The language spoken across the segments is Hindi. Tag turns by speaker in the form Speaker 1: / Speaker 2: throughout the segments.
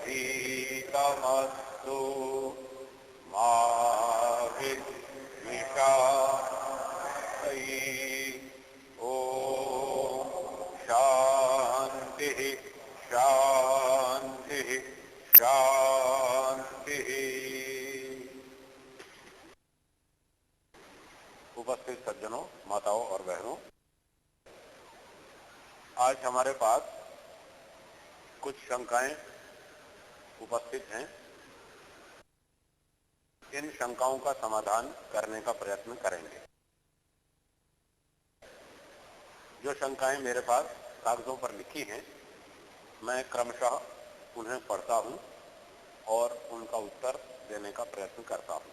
Speaker 1: भीतमस्तु मा विद्विषावहै। ओम शांति शांति शांति। उपस्थित सज्जनों, माताओं और बहनों, आज हमारे पास कुछ शंकाएं उपस्थित हैं। इन शंकाओं का समाधान करने का प्रयत्न करेंगे। जो शंकाएं मेरे पास कागजों पर लिखी हैं, मैं क्रमशः उन्हें पढ़ता हूं और उनका उत्तर देने का प्रयत्न करता हूं।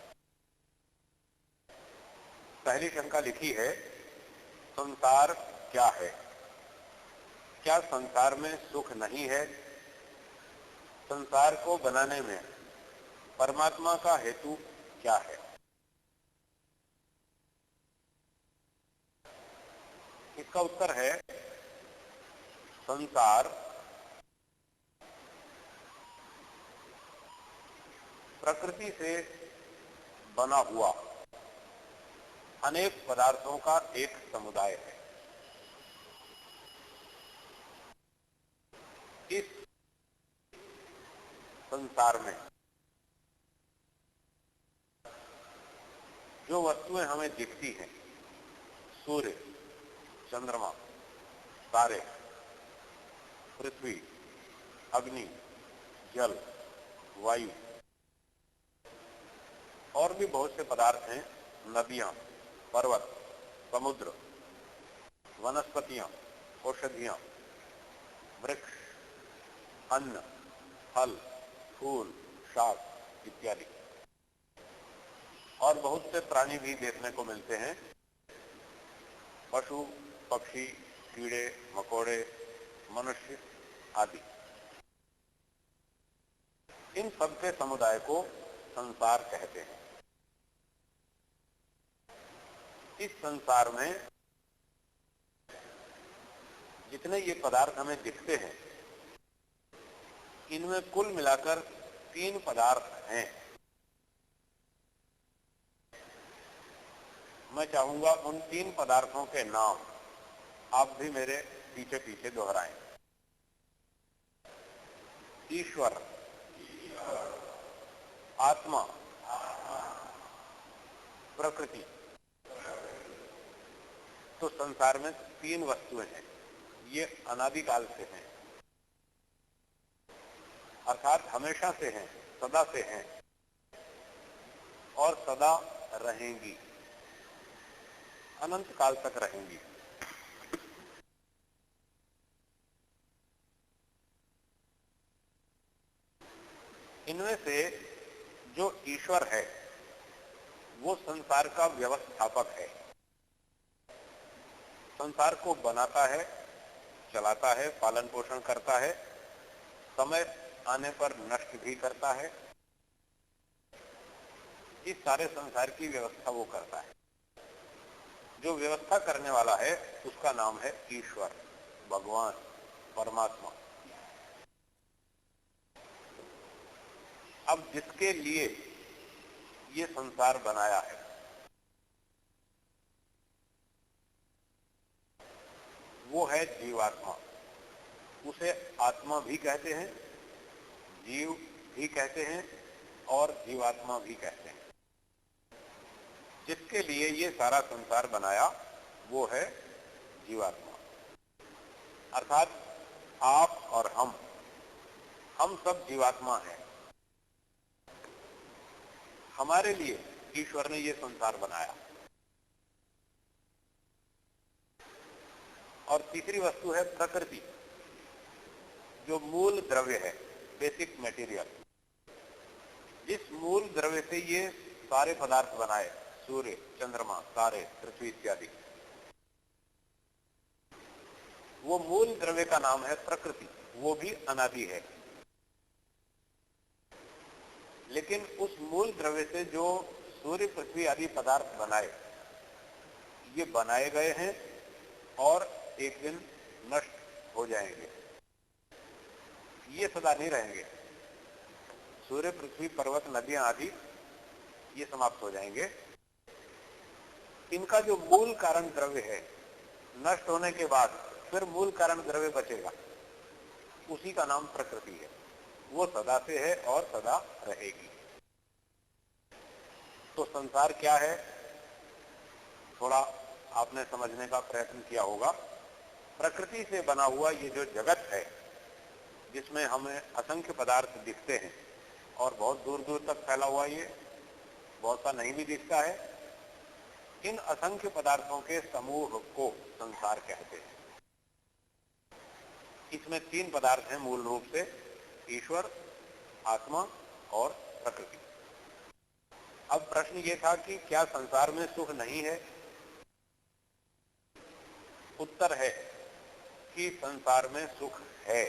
Speaker 1: पहली शंका लिखी है, संसार क्या है? क्या संसार में सुख नहीं है? संसार को बनाने में परमात्मा का हेतु क्या है? इसका उत्तर है, संसार प्रकृति से बना हुआ अनेक पदार्थों का एक समुदाय है। इस संसार में जो वस्तुएं हमें दिखती हैं, सूर्य, चंद्रमा, तारे, पृथ्वी, अग्नि, जल, वायु और भी बहुत से पदार्थ हैं, नदियां, पर्वत, समुद्र, वनस्पतियां, औषधियां, वृक्ष, अन्न, फल, फूल, शाक इत्यादि, और बहुत से प्राणी भी देखने को मिलते हैं, पशु, पक्षी, कीड़े, मकोड़े, मनुष्य आदि। इन सबके समुदाय को संसार कहते हैं। इस संसार में जितने ये पदार्थ हमें दिखते हैं, इनमें कुल मिलाकर 3 पदार्थ हैं। मैं चाहूंगा उन 3 पदार्थों के नाम आप भी मेरे पीछे पीछे दोहराएं। ईश्वर, आत्मा, प्रकृति। तो संसार में 3 वस्तुएं हैं, ये अनादिकाल से हैं, अर्थात हमेशा से हैं, सदा से हैं और सदा रहेंगी, अनंत काल तक रहेंगी। इनमें से जो ईश्वर है वो संसार का व्यवस्थापक है, संसार को बनाता है, चलाता है, पालन पोषण करता है, समय आने पर नष्ट भी करता है। इस सारे संसार की व्यवस्था वो करता है। जो व्यवस्था करने वाला है उसका नाम है ईश्वर, भगवान, परमात्मा। अब जिसके लिए ये संसार बनाया है, वो है जीवात्मा। उसे आत्मा भी कहते हैं, जीव भी कहते हैं और जीवात्मा भी कहते हैं। जिसके लिए ये सारा संसार बनाया वो है जीवात्मा। अर्थात आप और हम सब जीवात्मा हैं। हमारे लिए ईश्वर ने ये संसार बनाया। और तीसरी वस्तु है प्रकृति, जो मूल द्रव्य है, बेसिक मटेरियल। जिस मूल द्रव्य से ये सारे पदार्थ बनाए, सूर्य, चंद्रमा, तारे, पृथ्वी इत्यादि, वो मूल द्रव्य का नाम है प्रकृति। वो भी अनादि है। लेकिन उस मूल द्रव्य से जो सूर्य, पृथ्वी आदि पदार्थ बनाए, ये बनाए गए हैं और एक दिन नष्ट हो जाएंगे। ये सदा नहीं रहेंगे। सूर्य, पृथ्वी, पर्वत, नदियां आदि ये समाप्त हो जाएंगे। इनका जो मूल कारण द्रव्य है, नष्ट होने के बाद फिर मूल कारण द्रव्य बचेगा, उसी का नाम प्रकृति है। वो सदा से है और सदा रहेगी। तो संसार क्या है, थोड़ा आपने समझने का प्रयत्न किया होगा। प्रकृति से बना हुआ ये जो जगत है, जिसमें हमें असंख्य पदार्थ दिखते हैं और बहुत दूर दूर तक फैला हुआ, ये बहुत सा नहीं भी दिखता है, इन असंख्य पदार्थों के समूह को संसार कहते हैं। इसमें 3 पदार्थ हैं मूल रूप से, ईश्वर, आत्मा और प्रकृति। अब प्रश्न ये था कि क्या संसार में सुख नहीं है? उत्तर है कि संसार में सुख है।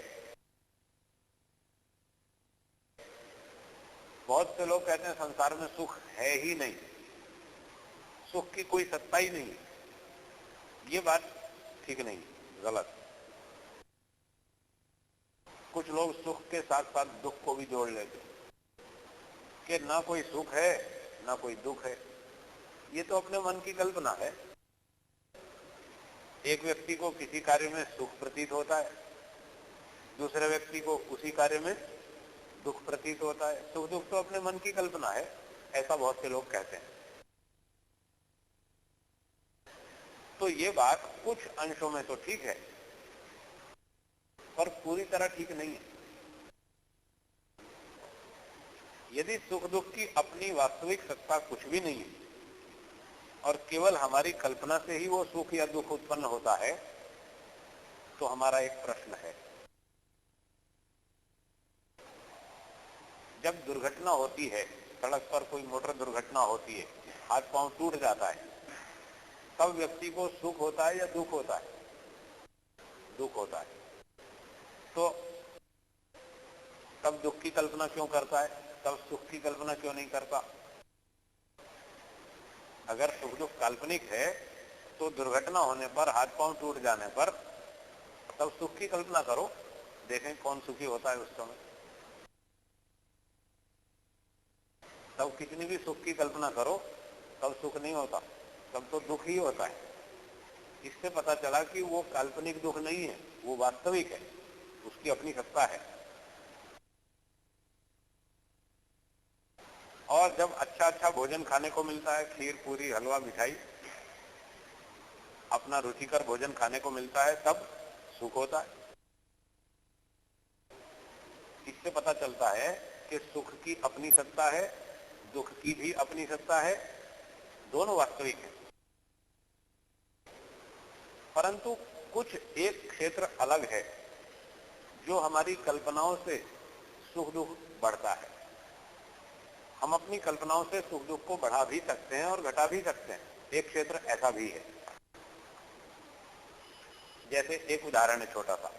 Speaker 1: बहुत से लोग कहते हैं संसार में सुख है ही नहीं, सुख की कोई सत्ता ही नहीं। ये बात ठीक नहीं, गलत। कुछ लोग सुख के साथ साथ दुख को भी जोड़ लेते कि ना कोई सुख है ना कोई दुख है। ये तो अपने मन की कल्पना है। एक व्यक्ति को किसी कार्य में सुख प्रतीत होता है, दूसरे व्यक्ति को उसी कार्य में दुख प्रतीत होता है। सुख दुख तो अपने मन की कल्पना है, ऐसा बहुत से लोग कहते हैं। तो ये बात कुछ अंशों में तो ठीक है, पर पूरी तरह ठीक नहीं है। यदि सुख दुख की अपनी वास्तविक सत्ता कुछ भी नहीं है और केवल हमारी कल्पना से ही वो सुख या दुख उत्पन्न होता है, तो हमारा एक प्रश्न है। जब दुर्घटना होती है, सड़क पर कोई मोटर दुर्घटना होती है, हाथ पांव टूट जाता है, तब व्यक्ति को सुख होता है या दुख होता है? दुख होता है। तो तब दुख की कल्पना क्यों करता है, तब सुख की कल्पना क्यों नहीं करता? अगर सुख दुख काल्पनिक है तो दुर्घटना होने पर, हाथ पांव टूट जाने पर, तब सुख की कल्पना करो, देखें कौन सुखी होता है उस समय। तब कितनी भी सुख की कल्पना करो, तब सुख नहीं होता, तब तो दुख ही होता है। इससे पता चला कि वो काल्पनिक दुख नहीं है, वो वास्तविक है, उसकी अपनी सत्ता है। और जब अच्छा अच्छा भोजन खाने को मिलता है, खीर, पूरी, हलवा, मिठाई, अपना रुचिकर भोजन खाने को मिलता है, तब सुख होता है। इससे पता चलता है कि सुख की अपनी सत्ता है, दुख की भी अपनी सत्ता है, दोनों वास्तविक है। परंतु कुछ एक क्षेत्र अलग है जो हमारी कल्पनाओं से सुख दुख बढ़ता है। हम अपनी कल्पनाओं से सुख दुख को बढ़ा भी सकते हैं और घटा भी सकते हैं। एक क्षेत्र ऐसा भी है। जैसे एक उदाहरण है छोटा सा।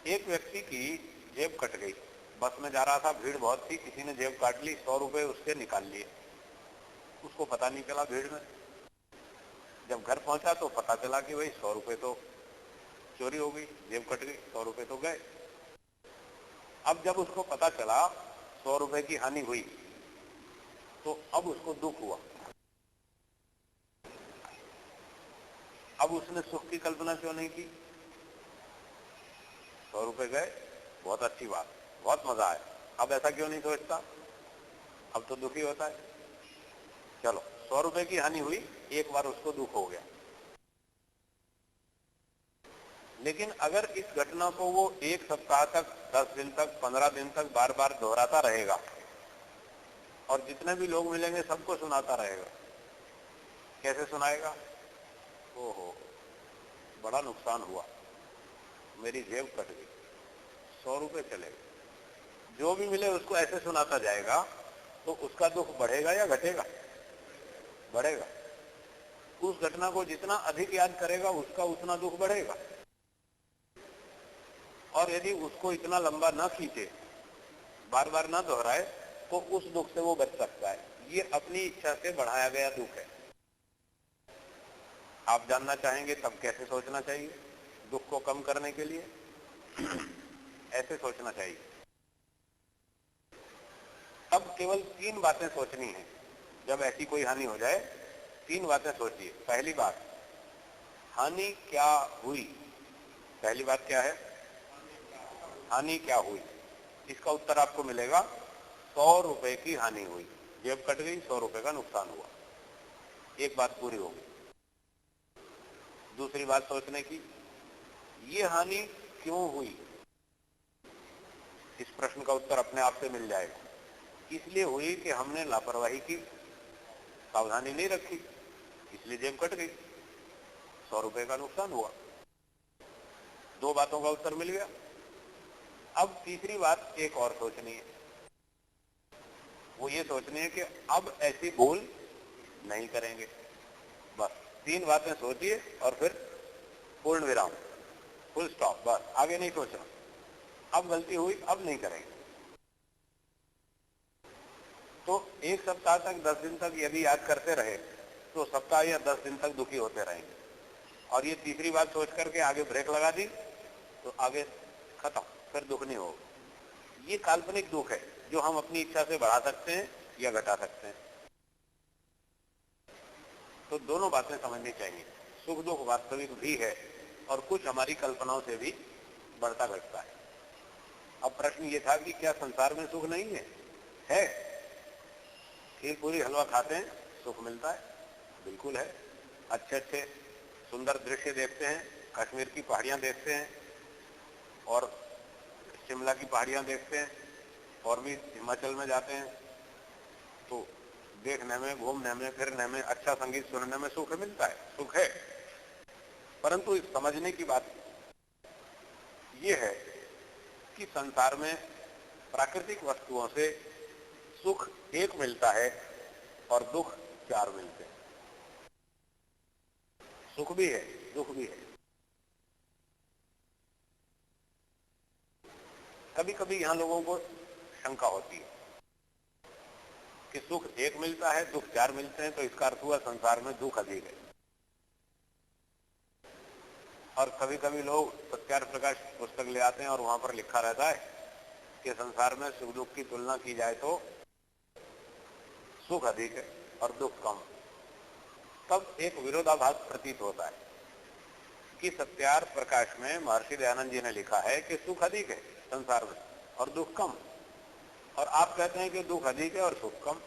Speaker 1: एक व्यक्ति की जेब कट गई, बस में जा रहा था, भीड़ बहुत थी, किसी ने जेब काट ली, 100 रुपए उसके निकाल लिए। उसको पता नहीं चला भीड़ में। जब घर पहुंचा तो पता चला कि भाई 100 रुपए तो चोरी हो गई, जेब कट गई, 100 रुपए तो गए। अब जब उसको पता चला 100 रुपए की हानि हुई, तो अब उसको दुख हुआ। अब उसने सुख की कल्पना क्यों नहीं की? 100 रुपए गए, बहुत अच्छी बात, बहुत मजा आया। अब ऐसा क्यों नहीं सोचता? अब तो दुखी होता है। चलो 100 रुपए की हानि हुई, एक बार उसको दुख हो गया। लेकिन अगर इस घटना को वो 1 सप्ताह तक, 10 दिन तक, 15 दिन तक बार बार दोहराता रहेगा और जितने भी लोग मिलेंगे सबको सुनाता रहेगा, कैसे सुनाएगा? ओहो, बड़ा नुकसान हुआ, मेरी जेब कट गई, 100 रुपए चले गए। जो भी मिले उसको ऐसे सुनाता जाएगा, तो उसका दुख बढ़ेगा या घटेगा? बढ़ेगा। उस घटना को जितना अधिक याद करेगा उसका उतना दुख बढ़ेगा। और यदि उसको इतना लंबा ना खींचे, बार बार ना दोहराए, तो उस दुख से वो बच सकता है। ये अपनी इच्छा से बढ़ाया गया दुख है। आप जानना चाहेंगे तब कैसे सोचना चाहिए दुख को कम करने के लिए? ऐसे सोचना चाहिए अब केवल 3 बातें सोचनी है। जब ऐसी कोई हानि हो जाए 3 बातें सोचिए। पहली बात, हानि क्या हुई? पहली बात क्या है? हानि क्या हुई? इसका उत्तर आपको मिलेगा 100 रुपए की हानि हुई। जेब कट गई, 100 रुपए का नुकसान हुआ। एक बात पूरी हो गई। दूसरी बात सोचने की, ये हानि क्यों हुई? इस प्रश्न का उत्तर अपने आप से मिल जाएगा। इसलिए हुई कि हमने लापरवाही की, सावधानी नहीं रखी, इसलिए जेब कट गई, 100 रुपए का नुकसान हुआ। 2 बातों का उत्तर मिल गया। अब तीसरी बात एक और सोचनी है। वो ये सोचनी है कि अब ऐसी भूल नहीं करेंगे। बस 3 बातें सोचिए और फिर पूर्ण विराम, फुल स्टॉप, बस आगे नहीं सोचना। अब गलती हुई, अब नहीं करेंगे। तो 1 सप्ताह तक, 10 दिन तक यदि याद करते रहे तो सप्ताह या 10 दिन तक दुखी होते रहेंगे। और ये तीसरी बात सोच करके आगे ब्रेक लगा दी तो आगे खत्म, फिर दुख नहीं होगा। ये काल्पनिक दुख है जो हम अपनी इच्छा से बढ़ा सकते हैं या घटा सकते हैं। तो दोनों बातें समझनी चाहिए। सुख दुख वास्तविक भी है और कुछ हमारी कल्पनाओं से भी बढ़ता घटता है। अब प्रश्न ये था कि क्या संसार में सुख नहीं है? है। खीर पूरी हलवा खाते हैं, सुख मिलता है, बिल्कुल है। अच्छे अच्छे सुंदर दृश्य देखते हैं, कश्मीर की पहाड़ियां देखते हैं और शिमला की पहाड़ियां देखते हैं और भी हिमाचल में जाते हैं तो देखने में, घूमने में, फिरने में, अच्छा संगीत सुनने में सुख मिलता है, सुख है। परंतु इस समझने की बात यह है कि संसार में प्राकृतिक वस्तुओं से सुख एक मिलता है और दुख 4 मिलते हैं। सुख भी है, दुख भी है। कभी कभी यहां लोगों को शंका होती है कि सुख एक मिलता है, दुख 4 मिलते हैं, तो इसका अर्थ हुआ संसार में दुख अधिक है। और कभी कभी लोग सत्यार्थ प्रकाश पुस्तक ले आते हैं और वहां पर लिखा रहता है कि संसार में सुख दुख की तुलना की जाए तो सुख अधिक है और दुख कम। तब एक विरोधाभास प्रतीत होता है कि सत्यार्थ प्रकाश में महर्षि दयानंद जी ने लिखा है कि सुख अधिक है संसार में और दुख कम, और आप कहते हैं कि दुख अधिक है और सुख कम।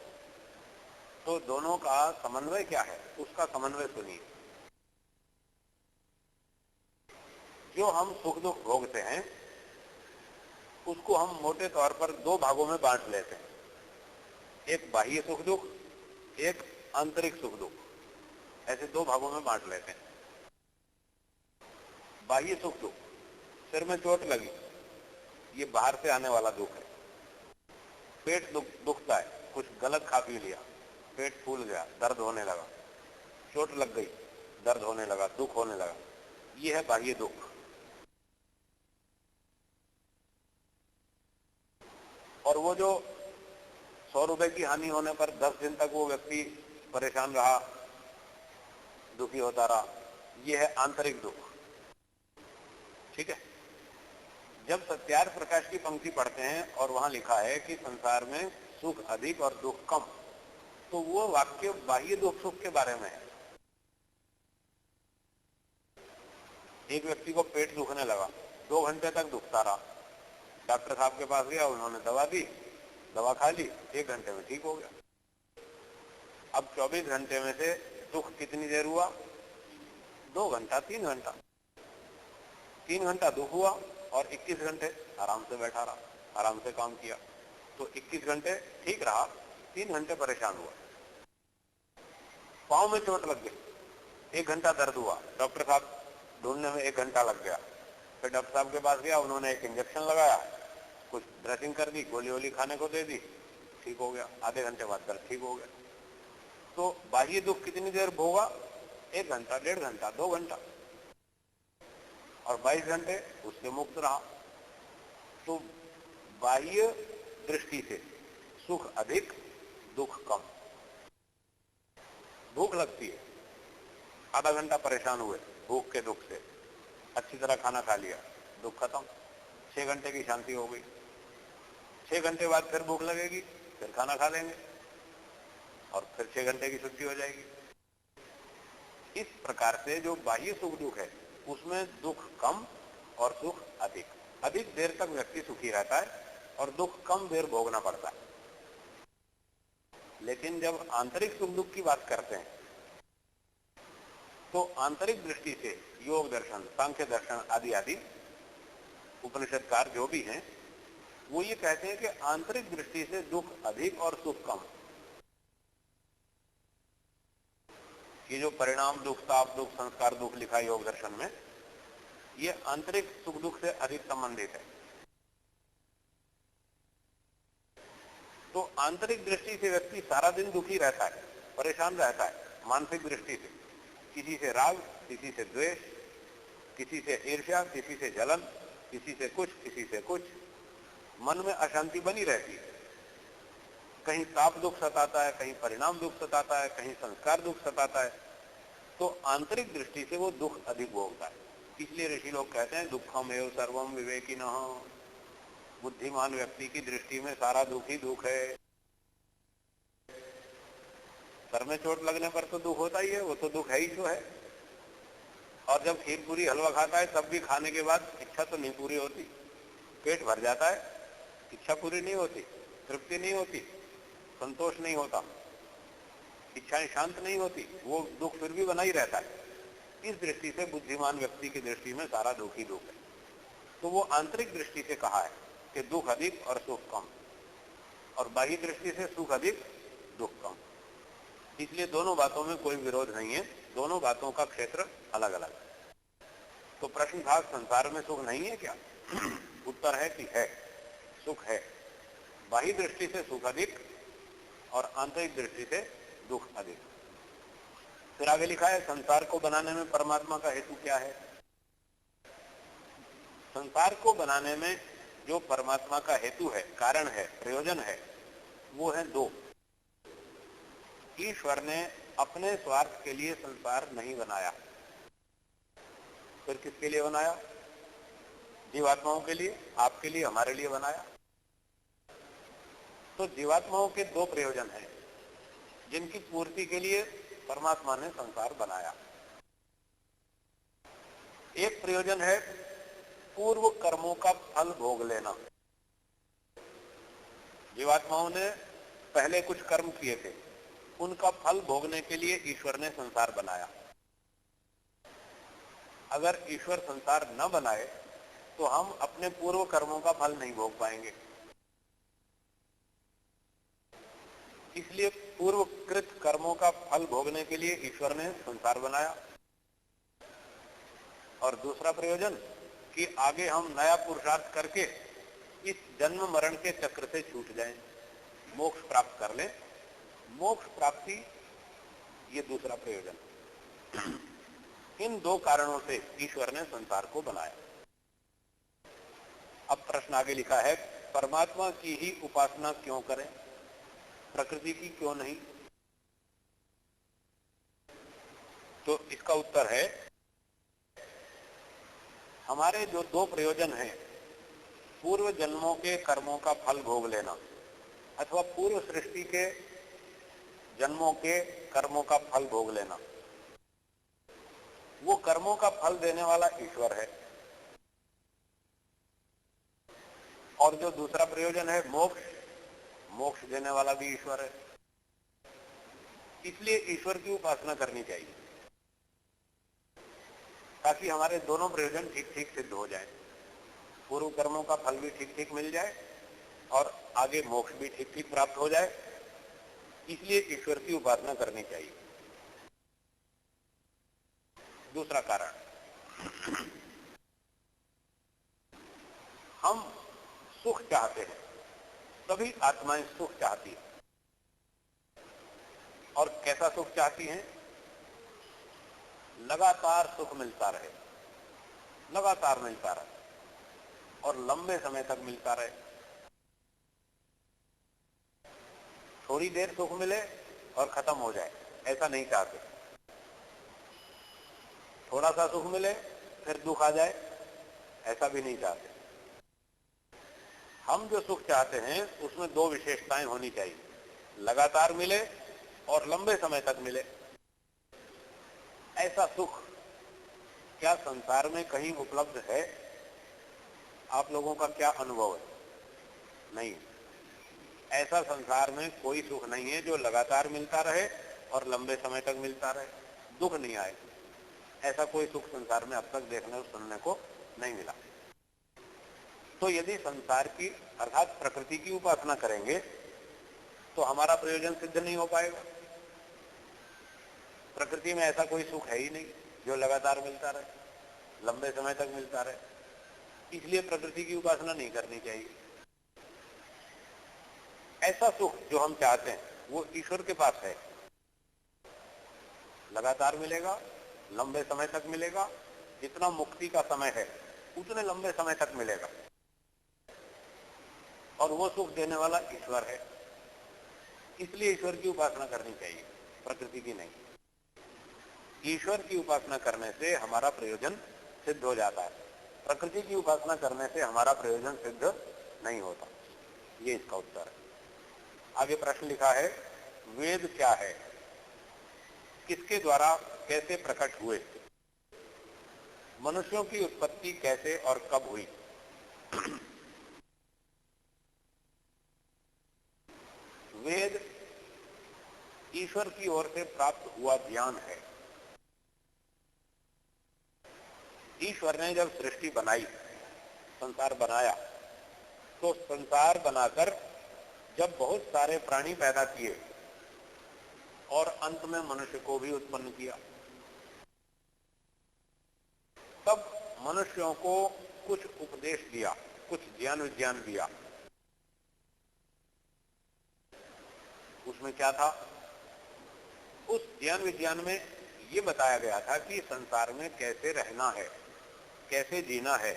Speaker 1: तो दोनों का समन्वय क्या है? उसका समन्वय सुनिए। जो हम सुख दुख भोगते हैं उसको हम मोटे तौर पर 2 भागों में बांट लेते हैं। एक बाह्य सुख दुख, एक आंतरिक सुख दुख, ऐसे 2 भागों में बांट लेते हैं। बाह्य सुख दुख, सिर में चोट लगी, ये बाहर से आने वाला दुख है। पेट दुखता है, कुछ गलत खा पी लिया, पेट फूल गया, दर्द होने लगा, चोट लग गई, दर्द होने लगा, दुख होने लगा, ये है बाह्य दुख। और वो जो 100 रुपए की हानि होने पर 10 दिन तक वो व्यक्ति परेशान रहा, दुखी होता रहा, ये है आंतरिक दुख। ठीक है। जब सत्यार्थ प्रकाश की पंक्ति पढ़ते हैं और वहां लिखा है कि संसार में सुख अधिक और दुख कम, तो वो वाक्य बाह्य दुख सुख के बारे में है। एक व्यक्ति को पेट दुखने लगा, 2 घंटे तक दुखता रहा, डॉक्टर साहब के पास गया, उन्होंने दवा दी, दवा खा ली, 1 घंटे में ठीक हो गया। अब 24 घंटे में से दुख कितनी देर हुआ? 2 घंटा, 3 घंटा। 3 घंटा दुख हुआ और 21 घंटे आराम से बैठा रहा, आराम से काम किया, तो 21 घंटे ठीक रहा, 3 घंटे परेशान हुआ। पांव में चोट लग गई, 1 घंटा दर्द हुआ, डॉक्टर साहब ढूंढने में 1 घंटा लग गया। फिर डॉक्टर साहब के पास गया, उन्होंने एक इंजेक्शन लगाया, कुछ ड्रेसिंग कर दी, गोली वोली खाने को दे दी, ठीक हो गया। आधे घंटे बाद दर्द ठीक हो गया। तो बाह्य दुख कितनी देर भोगा? 1 घंटा, 1.5 घंटा, 2 घंटा, और 22 घंटे उससे मुक्त रहा। तो बाह्य दृष्टि से सुख अधिक, दुख कम। भूख लगती है, आधा घंटा परेशान हुए भूख के दुख से, अच्छी तरह खाना खा लिया, दुख खत्म, 6 घंटे की शांति हो गई। 6 घंटे बाद फिर भूख लगेगी, फिर खाना खा लेंगे और फिर 6 घंटे की छुट्टी हो जाएगी। इस प्रकार से जो बाह्य सुख दुख है उसमें दुख कम और सुख अधिक। अधिक देर तक व्यक्ति सुखी रहता है और दुख कम देर भोगना पड़ता है। लेकिन जब आंतरिक सुख दुख की बात करते हैं तो आंतरिक दृष्टि से योग दर्शन, सांख्य दर्शन आदि आदि उपनिषदकार जो भी हैं वो ये कहते हैं कि आंतरिक दृष्टि से दुख अधिक और सुख कम। ये जो परिणाम दुख, ताप दुख, संस्कार दुख लिखा है योग दर्शन में, ये आंतरिक सुख दुख से अधिक संबंधित है। तो आंतरिक दृष्टि से व्यक्ति सारा दिन दुखी रहता है, परेशान रहता है। मानसिक दृष्टि से किसी से राग, किसी से द्वेष, किसी से ईर्ष्या, किसी से जलन, किसी से कुछ, किसी से कुछ, मन में अशांति बनी रहती है। कहीं ताप दुख सताता है, कहीं परिणाम दुख सताता है, कहीं संस्कार दुख सताता है। तो आंतरिक दृष्टि से वो दुख अधिक भोगता है। इसलिए ऋषि लोग कहते हैं दुखम एव सर्वम विवेकिनः। बुद्धिमान व्यक्ति की दृष्टि में सारा दुख ही दुख है। सर में चोट लगने पर तो दुख होता ही है, वो तो दुख है ही जो है। और जब खीर पूरी हलवा खाता है तब भी खाने के बाद इच्छा तो नहीं पूरी होती, पेट भर जाता है, इच्छा पूरी नहीं होती, तृप्ति नहीं होती, संतोष नहीं होता, इच्छाएं शांत नहीं होती, वो दुख फिर भी बना ही रहता है। इस दृष्टि से बुद्धिमान व्यक्ति की दृष्टि में सारा दुख ही दुख है। तो वो आंतरिक दृष्टि से कहा है कि दुख अधिक और सुख कम, और बाह्य दृष्टि से सुख अधिक दुख कम। इसलिए दोनों बातों में कोई विरोध नहीं है, दोनों बातों का क्षेत्र अलग अलग है। तो प्रश्न था संसार में सुख नहीं है क्या? उत्तर है कि है, सुख है। बाह्य दृष्टि से सुख अधिक और आंतरिक दृष्टि से दुख अधिक। फिर आगे लिखा है संसार को बनाने में परमात्मा का हेतु क्या है? संसार को बनाने में जो परमात्मा का हेतु है, कारण है, प्रयोजन है, वो है दो। ईश्वर ने अपने स्वार्थ के लिए संसार नहीं बनाया, फिर किसके लिए बनाया? जीवात्माओं के लिए, आपके लिए, हमारे लिए बनाया। तो जीवात्माओं के दो प्रयोजन हैं जिनकी पूर्ति के लिए परमात्मा ने संसार बनाया। एक प्रयोजन है पूर्व कर्मों का फल भोग लेना। जीवात्माओं ने पहले कुछ कर्म किए थे, उनका फल भोगने के लिए ईश्वर ने संसार बनाया। अगर ईश्वर संसार न बनाए तो हम अपने पूर्व कर्मों का फल नहीं भोग पाएंगे। इसलिए पूर्वकृत कर्मों का फल भोगने के लिए ईश्वर ने संसार बनाया। और दूसरा प्रयोजन कि आगे हम नया पुरुषार्थ करके इस जन्म मरण के चक्र से छूट जाएं, मोक्ष प्राप्त कर लें। मोक्ष प्राप्ति ये दूसरा प्रयोजन। इन दो कारणों से ईश्वर ने संसार को बनाया। अब प्रश्न आगे लिखा है परमात्मा की ही उपासना क्यों करें, प्रकृति की क्यों नहीं? तो इसका उत्तर है हमारे जो दो प्रयोजन हैं, पूर्व जन्मों के कर्मों का फल भोग लेना अथवा पूर्व सृष्टि के जन्मों के कर्मों का फल भोग लेना, वो कर्मों का फल देने वाला ईश्वर है। और जो दूसरा प्रयोजन है मोक्ष, मोक्ष देने वाला भी ईश्वर है। इसलिए ईश्वर की उपासना करनी चाहिए ताकि हमारे दोनों प्रयोजन ठीक ठीक सिद्ध हो जाए, पूर्व कर्मों का फल भी ठीक ठीक मिल जाए और आगे मोक्ष भी ठीक ठीक प्राप्त हो जाए। इसलिए ईश्वर की उपासना करनी चाहिए। दूसरा कारण, हम सुख चाहते हैं, सभी आत्माएं सुख चाहती हैं। और कैसा सुख चाहती हैं? लगातार सुख मिलता रहे, लगातार मिलता रहे और लंबे समय तक मिलता रहे। थोड़ी देर सुख मिले और खत्म हो जाए, ऐसा नहीं चाहते। थोड़ा सा सुख मिले फिर दुख आ जाए, ऐसा भी नहीं चाहते। हम जो सुख चाहते हैं उसमें दो विशेषताएं होनी चाहिए, लगातार मिले और लंबे समय तक मिले। ऐसा सुख क्या संसार में कहीं उपलब्ध है? आप लोगों का क्या अनुभव है? नहीं, ऐसा संसार में कोई सुख नहीं है जो लगातार मिलता रहे और लंबे समय तक मिलता रहे, दुख नहीं आए। ऐसा कोई सुख संसार में अब तक देखने और सुनने को नहीं मिला। तो यदि संसार की अर्थात प्रकृति की उपासना करेंगे तो हमारा प्रयोजन सिद्ध नहीं हो पाएगा। प्रकृति में ऐसा कोई सुख है ही नहीं जो लगातार मिलता रहे, लंबे समय तक मिलता रहे। इसलिए प्रकृति की उपासना नहीं करनी चाहिए। ऐसा सुख जो हम चाहते हैं वो ईश्वर के पास है, लगातार मिलेगा, लंबे समय तक मिलेगा। जितना मुक्ति का समय है उतने लंबे समय तक मिलेगा, और वो सुख देने वाला ईश्वर है। इसलिए ईश्वर की उपासना करनी चाहिए, प्रकृति की नहीं। ईश्वर की उपासना करने से हमारा प्रयोजन सिद्ध हो जाता है, प्रकृति की उपासना करने से हमारा प्रयोजन सिद्ध नहीं होता। ये इसका उत्तर है। आगे प्रश्न लिखा है, वेद क्या है, किसके द्वारा कैसे प्रकट हुए, मनुष्यों की उत्पत्ति कैसे और कब हुई? वेद ईश्वर की ओर से प्राप्त हुआ ज्ञान है। ईश्वर ने जब सृष्टि बनाई, संसार बनाया, तो संसार बनाकर जब बहुत सारे प्राणी पैदा किए और अंत में मनुष्य को भी उत्पन्न किया, तब मनुष्यों को कुछ उपदेश दिया, कुछ ज्ञान विज्ञान दिया। उसमें क्या था? उस ज्ञान विज्ञान में ये बताया गया था कि संसार में कैसे रहना है, कैसे जीना है,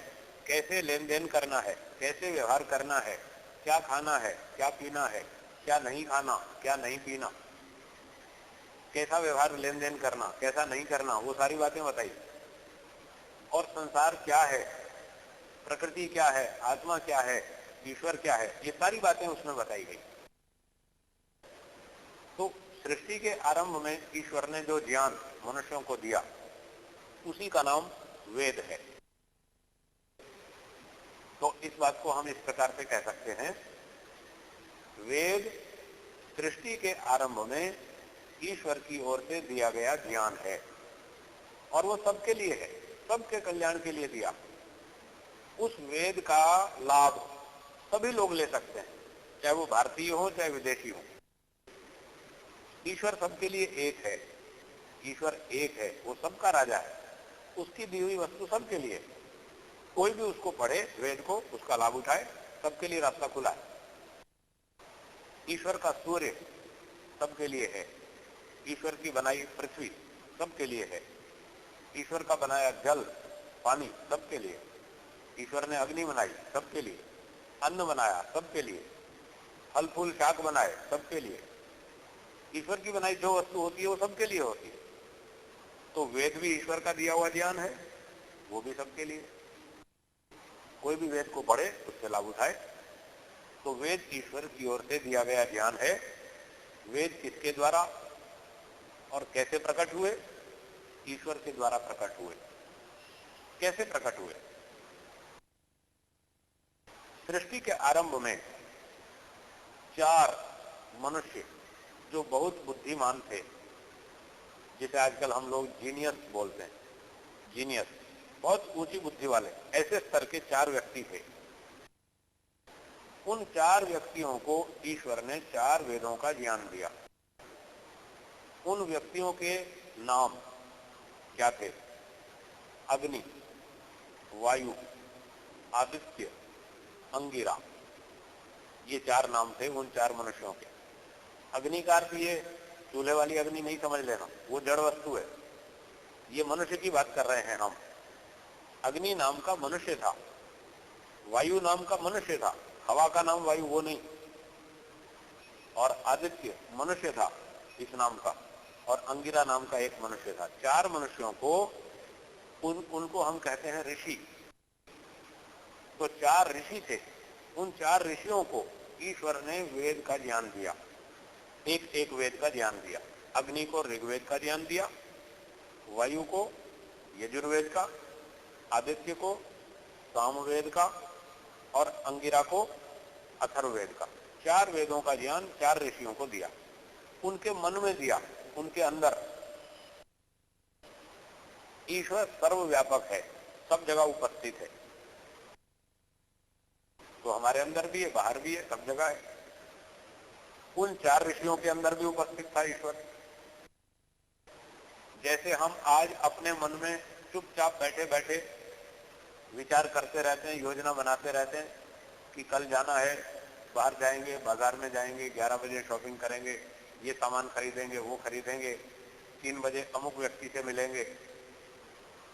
Speaker 1: कैसे लेन देन करना है, कैसे व्यवहार करना है, क्या खाना है, क्या पीना है, क्या नहीं खाना, क्या नहीं पीना, कैसा व्यवहार लेन देन करना, कैसा नहीं करना, वो सारी बातें बताई। और संसार क्या है, प्रकृति क्या है, आत्मा क्या है, ईश्वर क्या है, ये सारी बातें उसमें बताई गई। तो सृष्टि के आरंभ में ईश्वर ने जो ज्ञान मनुष्यों को दिया उसी का नाम वेद है। तो इस बात को हम इस प्रकार से कह सकते हैं, वेद सृष्टि के आरंभ में ईश्वर की ओर से दिया गया ज्ञान है, और वो सबके लिए है, सबके कल्याण के लिए दिया। उस वेद का लाभ सभी लोग ले सकते हैं, चाहे वो भारतीय हो चाहे विदेशी हो। ईश्वर सबके लिए एक है, ईश्वर एक है, वो सबका राजा है, उसकी दी हुई वस्तु सबके लिए। कोई भी उसको पढ़े वेद को, उसका लाभ उठाए, सबके लिए रास्ता खुला है। ईश्वर का सूर्य सबके लिए है, ईश्वर की बनाई पृथ्वी सबके लिए है, ईश्वर का बनाया जल पानी सबके लिए, ईश्वर ने अग्नि बनाई सबके लिए, अन्न बनाया सबके लिए, फल फूल शाक बनाए सबके लिए। ईश्वर की बनाई जो वस्तु होती है वो सबके लिए होती है। तो वेद भी ईश्वर का दिया हुआ ज्ञान है, वो भी सबके लिए। कोई भी वेद को पढ़े, उससे लाभ उठाए। तो वेद ईश्वर की ओर से दिया गया ज्ञान है। वेद किसके द्वारा और कैसे प्रकट हुए? ईश्वर के द्वारा प्रकट हुए। कैसे प्रकट हुए? सृष्टि के आरंभ में 4 मनुष्य जो बहुत बुद्धिमान थे, जिसे आजकल हम लोग जीनियस बोलते हैं, जीनियस, बहुत ऊंची बुद्धि वाले, ऐसे स्तर के 4 व्यक्ति थे। उन 4 व्यक्तियों को ईश्वर ने 4 वेदों का ज्ञान दिया। उन व्यक्तियों के नाम क्या थे? अग्नि, वायु, आदित्य, अंगिरा, ये 4 नाम थे उन 4 मनुष्यों के। अग्नि का अर्थ ये चूल्हे वाली अग्नि नहीं समझ लेना, वो जड़ वस्तु है। ये मनुष्य की बात कर रहे हैं हम। अग्नि नाम का मनुष्य था, वायु नाम का मनुष्य था, हवा का नाम वायु वो नहीं, और आदित्य मनुष्य था इस नाम का, और अंगिरा नाम का एक मनुष्य था। 4 मनुष्यों को उनको हम कहते हैं ऋषि। तो 4 ऋषि थे उन 4 ऋषियों को ईश्वर ने वेद का ज्ञान दिया, एक एक वेद का ज्ञान दिया। अग्नि को ऋग्वेद का ज्ञान दिया, वायु को यजुर्वेद का, आदित्य को सामवेद का और अंगिरा को अथर्ववेद का। 4 वेदों का ज्ञान 4 ऋषियों को दिया, उनके मन में दिया, उनके अंदर। ईश्वर सर्वव्यापक है, सब जगह उपस्थित है, तो हमारे अंदर भी है, बाहर भी है, सब जगह है। उन 4 ऋषियों के अंदर भी उपस्थित था ईश्वर। जैसे हम आज अपने मन में चुपचाप बैठे बैठे विचार करते रहते हैं, योजना बनाते रहते हैं कि कल जाना है, बाहर जाएंगे, बाजार में जाएंगे, 11 बजे शॉपिंग करेंगे, ये सामान खरीदेंगे, वो खरीदेंगे, 3 बजे अमुक व्यक्ति से मिलेंगे।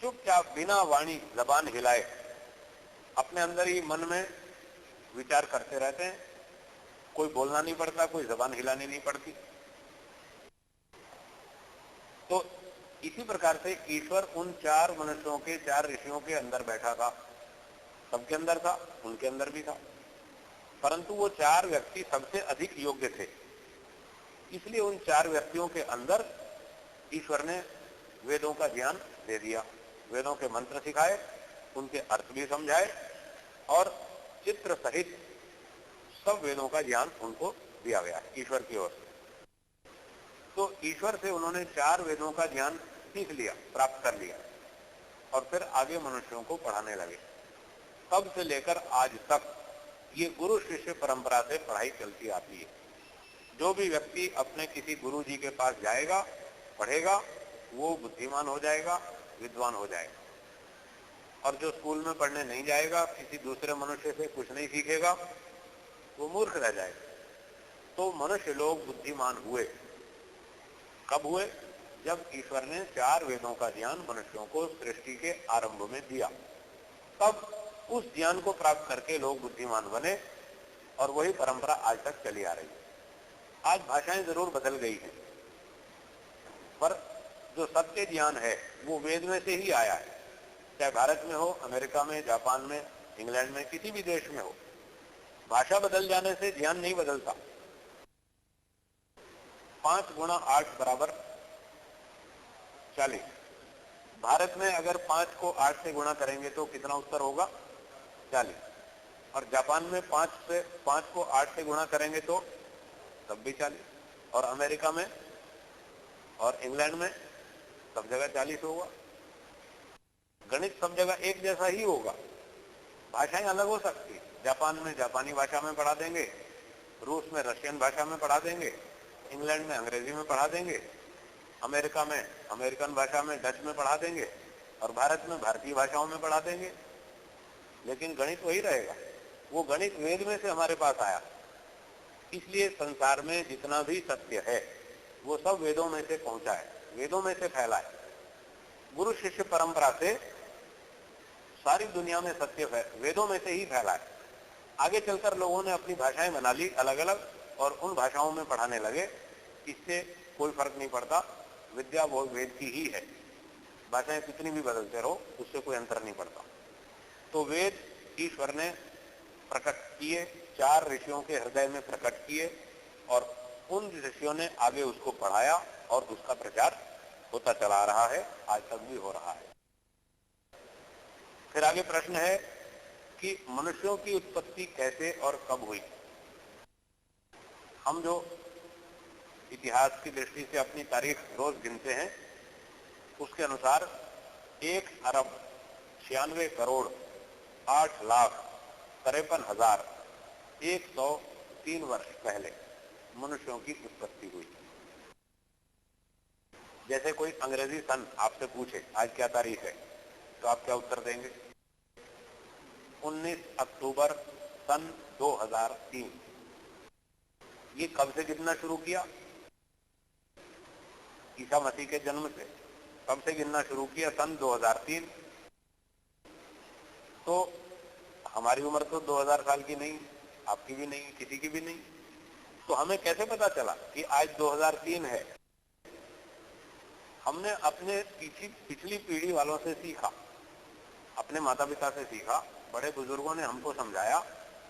Speaker 1: चुपचाप बिना वाणी जबान हिलाए अपने अंदर ही मन में विचार करते रहते हैं। कोई बोलना नहीं पड़ता, कोई जबान हिलानी नहीं पड़ती। तो इसी प्रकार से ईश्वर उन 4 मनुष्यों के, 4 ऋषियों के अंदर बैठा था, सबके अंदर था, उनके अंदर भी था। परंतु वो 4 व्यक्ति सबसे अधिक योग्य थे, इसलिए उन 4 व्यक्तियों के अंदर ईश्वर ने वेदों का ज्ञान दे दिया, वेदों के मंत्र सिखाए, उनके अर्थ भी समझाए और चित्र सहित सब वेदों का ज्ञान उनको दिया गया है ईश्वर की ओर से। तो ईश्वर से उन्होंने 4 वेदों का ज्ञान सीख लिया, प्राप्त कर लिया और फिर आगे मनुष्यों को पढ़ाने लगे। तब से लेकर आज तक ये गुरु शिष्य परंपरा से पढ़ाई चलती आती है। जो भी व्यक्ति अपने किसी गुरु जी के पास जाएगा, पढ़ेगा, वो बुद्धिमान हो जाएगा, विद्वान हो जाएगा। और जो स्कूल में पढ़ने नहीं जाएगा, किसी दूसरे मनुष्य से कुछ नहीं सीखेगा, वो मूर्ख रह जाएगा। तो मनुष्य लोग बुद्धिमान हुए कब हुए? जब ईश्वर ने 4 वेदों का ज्ञान मनुष्यों को सृष्टि के आरंभ में दिया। तब उस ज्ञान को प्राप्त करके लोग बुद्धिमान बने और वही परंपरा आज तक चली आ रही है। आज भाषाएं जरूर बदल गई हैं, पर जो सत्य ज्ञान है वो वेद में से ही आया है। चाहे भारत में हो, अमेरिका में, जापान में, इंग्लैंड में, किसी भी देश में हो, भाषा बदल जाने से ज्ञान नहीं बदलता। 5 गुणा 8 बराबर 40। भारत में अगर 5 को 8 से गुणा करेंगे तो कितना उत्तर होगा? 40। और जापान में 5 को 8 से गुणा करेंगे तो तब भी 40। और अमेरिका में और इंग्लैंड में सब जगह 40 होगा। गणित सब जगह एक जैसा ही होगा, भाषाएं अलग हो सकती। जापान में जापानी भाषा में पढ़ा देंगे, रूस में रशियन भाषा में पढ़ा देंगे, इंग्लैंड में अंग्रेजी में पढ़ा देंगे, अमेरिका में अमेरिकन भाषा में, डच में पढ़ा देंगे और भारत में भारतीय भाषाओं में पढ़ा देंगे, लेकिन गणित वही रहेगा। वो गणित वेद में से हमारे पास आया। इसलिए संसार में जितना भी सत्य है वो सब वेदों में से पहुंचा है, वेदों में से फैला है। गुरु शिष्य परंपरा से सारी दुनिया में सत्य वेदों में से ही फैला है। आगे चलकर लोगों ने अपनी भाषाएं बना ली अलग अलग और उन भाषाओं में पढ़ाने लगे। इससे कोई फर्क नहीं पड़ता, विद्या वो वेद की ही है। भाषाएं कितनी भी बदलते रहो, उससे कोई अंतर नहीं पड़ता। तो वेद ईश्वर ने प्रकट किए, 4 ऋषियों के हृदय में प्रकट किए और उन ऋषियों ने आगे उसको पढ़ाया और उसका प्रचार होता चला रहा है, आज तक भी हो रहा है। फिर आगे प्रश्न है कि मनुष्यों की उत्पत्ति कैसे और कब हुई। हम जो इतिहास की दृष्टि से अपनी तारीख रोज गिनते हैं, उसके अनुसार 1,98,96,53,103 वर्ष पहले मनुष्यों की उत्पत्ति हुई। जैसे कोई अंग्रेजी सन आपसे पूछे आज क्या तारीख है, तो आप क्या उत्तर देंगे? 19 अक्टूबर सन 2003। ये कब से गिनना शुरू किया? ईसा मसीह के जन्म से। कब से गिनना शुरू किया? सन 2003। तो हमारी उम्र तो 2000 साल की नहीं, आपकी भी नहीं, किसी की भी नहीं। तो हमें कैसे पता चला कि आज 2003 है? हमने अपने पिछली पीढ़ी वालों से सीखा, अपने माता पिता से सीखा, बड़े बुजुर्गों ने हमको समझाया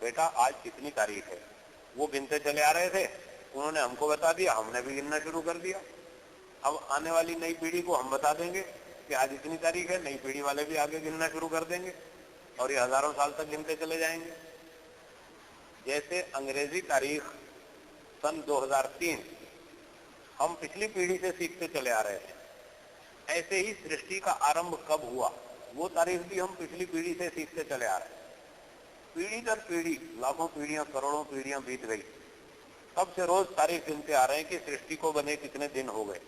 Speaker 1: बेटा आज कितनी तारीख है। वो गिनते चले आ रहे थे, उन्होंने हमको बता दिया, हमने भी गिनना शुरू कर दिया। अब आने वाली नई पीढ़ी को हम बता देंगे कि आज इतनी तारीख है, नई पीढ़ी वाले भी आगे गिनना शुरू कर देंगे और ये हजारों साल तक गिनते चले जाएंगे। जैसे अंग्रेजी तारीख सन 2003 हम पिछली पीढ़ी से सीखते चले आ रहे हैं, ऐसे ही सृष्टि का आरंभ कब हुआ वो तारीख भी हम पिछली पीढ़ी से सीखते चले आ रहे हैं। पीढ़ी दर पीढ़ी, लाखों पीढ़ियां, करोड़ों पीढ़ियां बीत गई, तब से रोज तारीख गिनते आ रहे हैं कि सृष्टि को बने कितने दिन हो गए।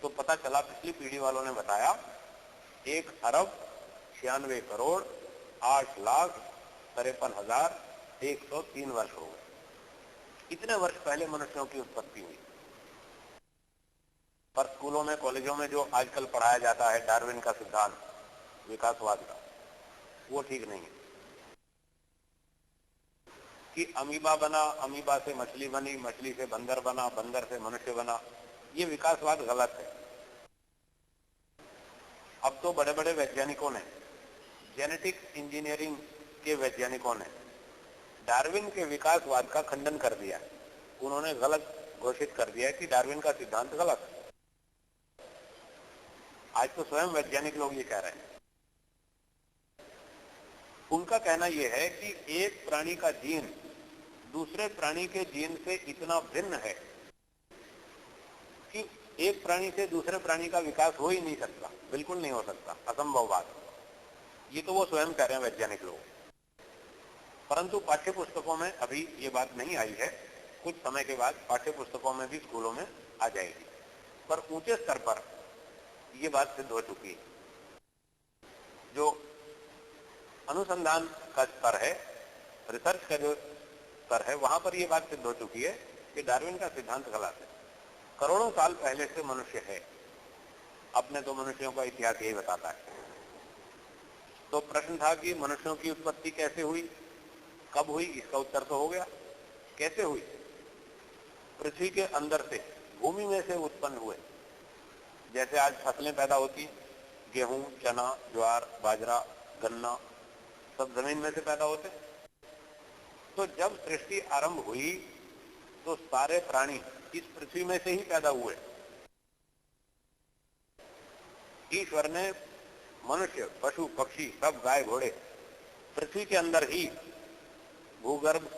Speaker 1: तो पता चला, पिछली पीढ़ी वालों ने बताया 1 अरब 96 करोड़ 8 लाख 53,103 वर्ष हो गए। इतने वर्ष पहले मनुष्यों की उत्पत्ति हुई। पर स्कूलों में, कॉलेजों में जो आजकल पढ़ाया जाता है डार्विन का सिद्धांत, विकासवाद का, वो ठीक नहीं है कि अमीबा बना, अमीबा से मछली बनी, मछली से बंदर बना, बंदर से मनुष्य बना। ये विकासवाद गलत है। अब तो बड़े बड़े वैज्ञानिकों ने, जेनेटिक इंजीनियरिंग के वैज्ञानिकों ने डार्विन के विकासवाद का खंडन कर दिया। उन्होंने गलत घोषित कर दिया कि डार्विन का सिद्धांत गलत है। आज तो स्वयं वैज्ञानिक लोग ये कह रहे हैं। उनका कहना यह है कि एक प्राणी का जीन दूसरे प्राणी के जीन से इतना भिन्न है कि एक प्राणी से दूसरे प्राणी का विकास हो ही नहीं सकता, बिल्कुल नहीं हो सकता, असंभव बात। ये तो वो स्वयं कह रहे हैं वैज्ञानिक लोग। परंतु पाठ्य पुस्तकों में अभी ये बात नहीं आई है, कुछ समय के बाद पाठ्य पुस्तकों में भी, स्कूलों में आ जाएगी। पर ऊंचे स्तर पर ये बात सिद्ध हो चुकी है। जो अनुसंधान का स्तर है, रिसर्च का जो स्तर है, वहां पर यह बात सिद्ध हो चुकी है कि डार्विन का सिद्धांत गलत है। करोड़ों साल पहले से मनुष्य है, अपने तो मनुष्यों का इतिहास यही बताता है। तो प्रश्न था कि मनुष्यों की उत्पत्ति कैसे हुई, कब हुई, इसका उत्तर तो हो गया। कैसे हुई? पृथ्वी के अंदर से, भूमि में से उत्पन्न हुए। जैसे आज फसलें पैदा होती, गेहूं, चना, ज्वार, बाजरा, गन्ना, सब जमीन में से पैदा होते। तो जब सृष्टि आरंभ हुई तो सारे प्राणी इस पृथ्वी में से ही पैदा हुए। ईश्वर ने मनुष्य, पशु, पक्षी, सब, गाय, घोड़े, पृथ्वी के अंदर ही, भूगर्भ,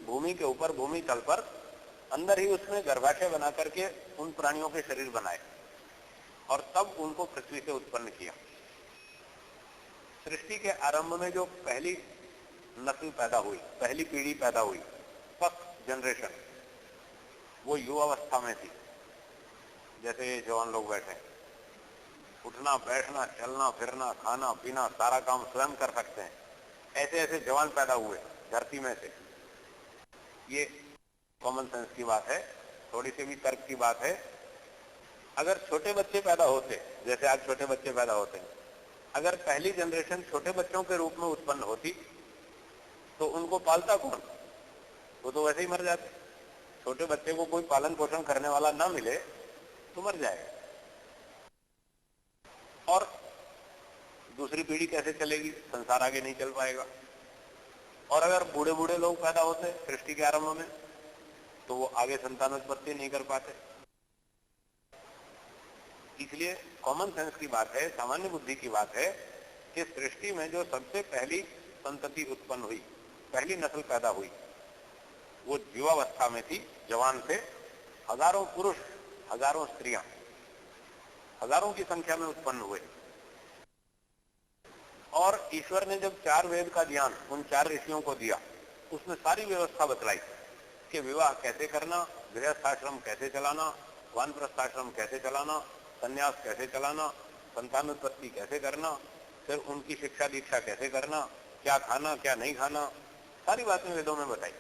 Speaker 1: भूमि के ऊपर, भूमि तल पर अंदर ही उसने गर्भाशय बना करके उन प्राणियों के शरीर बनाए और तब उनको पृथ्वी से उत्पन्न किया। सृष्टि के आरंभ में जो पहली नस्ल पैदा हुई, पहली पीढ़ी पैदा हुई, फर्स्ट जनरेशन, वो युवावस्था में थी। जैसे ये जवान लोग बैठे, उठना, बैठना, चलना, फिरना, खाना, पीना, सारा काम स्वयं कर सकते हैं, ऐसे ऐसे जवान पैदा हुए धरती में से। ये कॉमन सेंस की बात है, थोड़ी सी भी तर्क की बात है। अगर छोटे बच्चे पैदा होते, जैसे आज छोटे बच्चे पैदा होते हैं, अगर पहली जनरेशन छोटे बच्चों के रूप में उत्पन्न होती तो उनको पालता कौन? वो तो वैसे ही मर जाते। छोटे बच्चे को कोई पालन पोषण करने वाला ना मिले तो मर जाएगा। और दूसरी पीढ़ी कैसे चलेगी? संसार आगे नहीं चल पाएगा। और अगर बूढ़े बूढ़े लोग पैदा होते सृष्टि के आरंभ में तो वो आगे संतानोत्पत्ति नहीं कर पाते। इसलिए कॉमन सेंस की बात है, सामान्य बुद्धि की बात है कि सृष्टि में जो सबसे पहली संतति उत्पन्न हुई, पहली नस्ल पैदा हुई, वो युवावस्था में थी, जवान थे। हजारों पुरुष, हजारों स्त्रियां, हजारों की संख्या में उत्पन्न हुए। और ईश्वर ने जब 4 वेद का ज्ञान उन 4 ऋषियों को दिया, उसने सारी व्यवस्था बतलाई कि विवाह कैसे करना, गृहस्थाश्रम कैसे चलाना, वानप्रस्थाश्रम कैसे चलाना, संन्यास कैसे चलाना, संतानोत्पत्ति कैसे करना, फिर उनकी शिक्षा दीक्षा कैसे करना, क्या खाना क्या नहीं खाना, सारी बातें वेदों में बताई।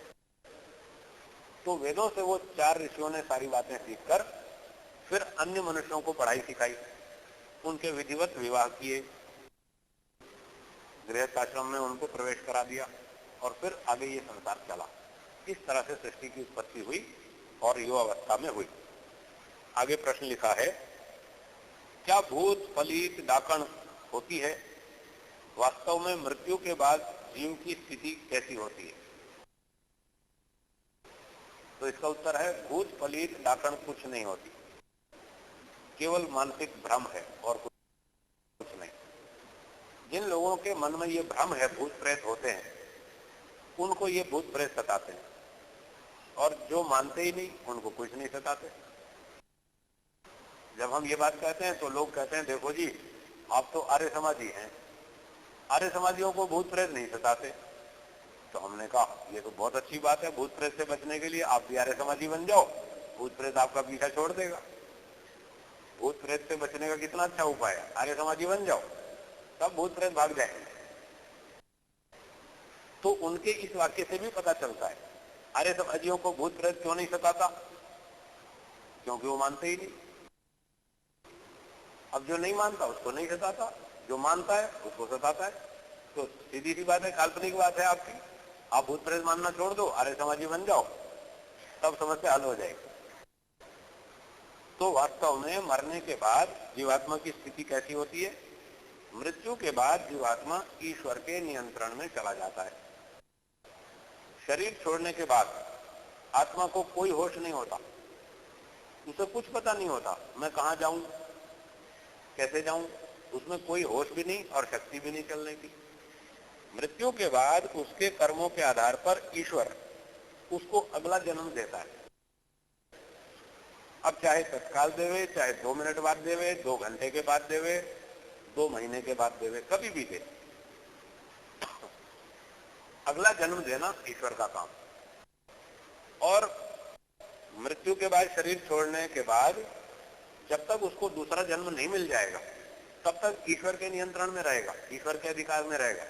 Speaker 1: तो वेदों से वो 4 ऋषियों ने सारी बातें सीखकर फिर अन्य मनुष्यों को पढ़ाई सिखाई, उनके विधिवत विवाह किए, गृहस्थाश्रम में उनको प्रवेश करा दिया और फिर आगे ये संसार चला। इस तरह से सृष्टि की उत्पत्ति हुई और युवावस्था में हुई। आगे प्रश्न लिखा है, क्या भूत, फलित, डाकण होती है? वास्तव में मृत्यु के बाद जीव की स्थिति कैसी होती है? तो इसका उत्तर है भूत पलीत डाकण कुछ नहीं होती, केवल मानसिक भ्रम है और कुछ नहीं। जिन लोगों के मन में ये भ्रम है भूत प्रेत होते हैं, उनको ये भूत प्रेत सताते हैं, और जो मानते ही नहीं उनको कुछ नहीं सताते। जब हम ये बात कहते हैं तो लोग कहते हैं देखो जी आप तो आर्य समाजी हैं, आर्य समाजियों को भूत प्रेत नहीं सताते। तो हमने कहा ये तो बहुत अच्छी बात है, भूत प्रेत से बचने के लिए आप भी आर्य समाजी बन जाओ, भूत प्रेत आपका पीछा छोड़ देगा। भूत प्रेत से बचने का कितना अच्छा उपाय है, आर्य समाजी बन जाओ, तब भूत प्रेत भाग जाएंगे। तो उनके इस वाक्य से भी पता चलता है आर्य समाजियों को भूत प्रेत क्यों नहीं सताता, क्योंकि वो मानते ही नहीं। अब जो नहीं मानता उसको नहीं सताता, जो मानता है उसको सताता है। तो सीधी सी बात है, काल्पनिक बात है आपकी। आप भूत प्रेत मानना छोड़ दो, आर्य समाजी बन जाओ, तब समस्या हल हो जाएगी। तो वास्तव में मरने के बाद जीवात्मा की स्थिति कैसी होती है? मृत्यु के बाद जीवात्मा ईश्वर के नियंत्रण में चला जाता है। शरीर छोड़ने के बाद आत्मा को कोई होश नहीं होता, उसे कुछ पता नहीं होता मैं कहां जाऊं, कैसे जाऊं, उसमें कोई होश भी नहीं और शक्ति भी नहीं चलने की। मृत्यु के बाद उसके कर्मों के आधार पर ईश्वर उसको अगला जन्म देता है। अब चाहे तत्काल देवे, चाहे 2 मिनट बाद देवे, 2 घंटे के बाद देवे, 2 महीने के बाद देवे, कभी भी दे, अगला जन्म देना ईश्वर का काम। और मृत्यु के बाद शरीर छोड़ने के बाद जब तक उसको दूसरा जन्म नहीं मिल जाएगा तब तक ईश्वर के नियंत्रण में रहेगा, ईश्वर के अधिकार में रहेगा।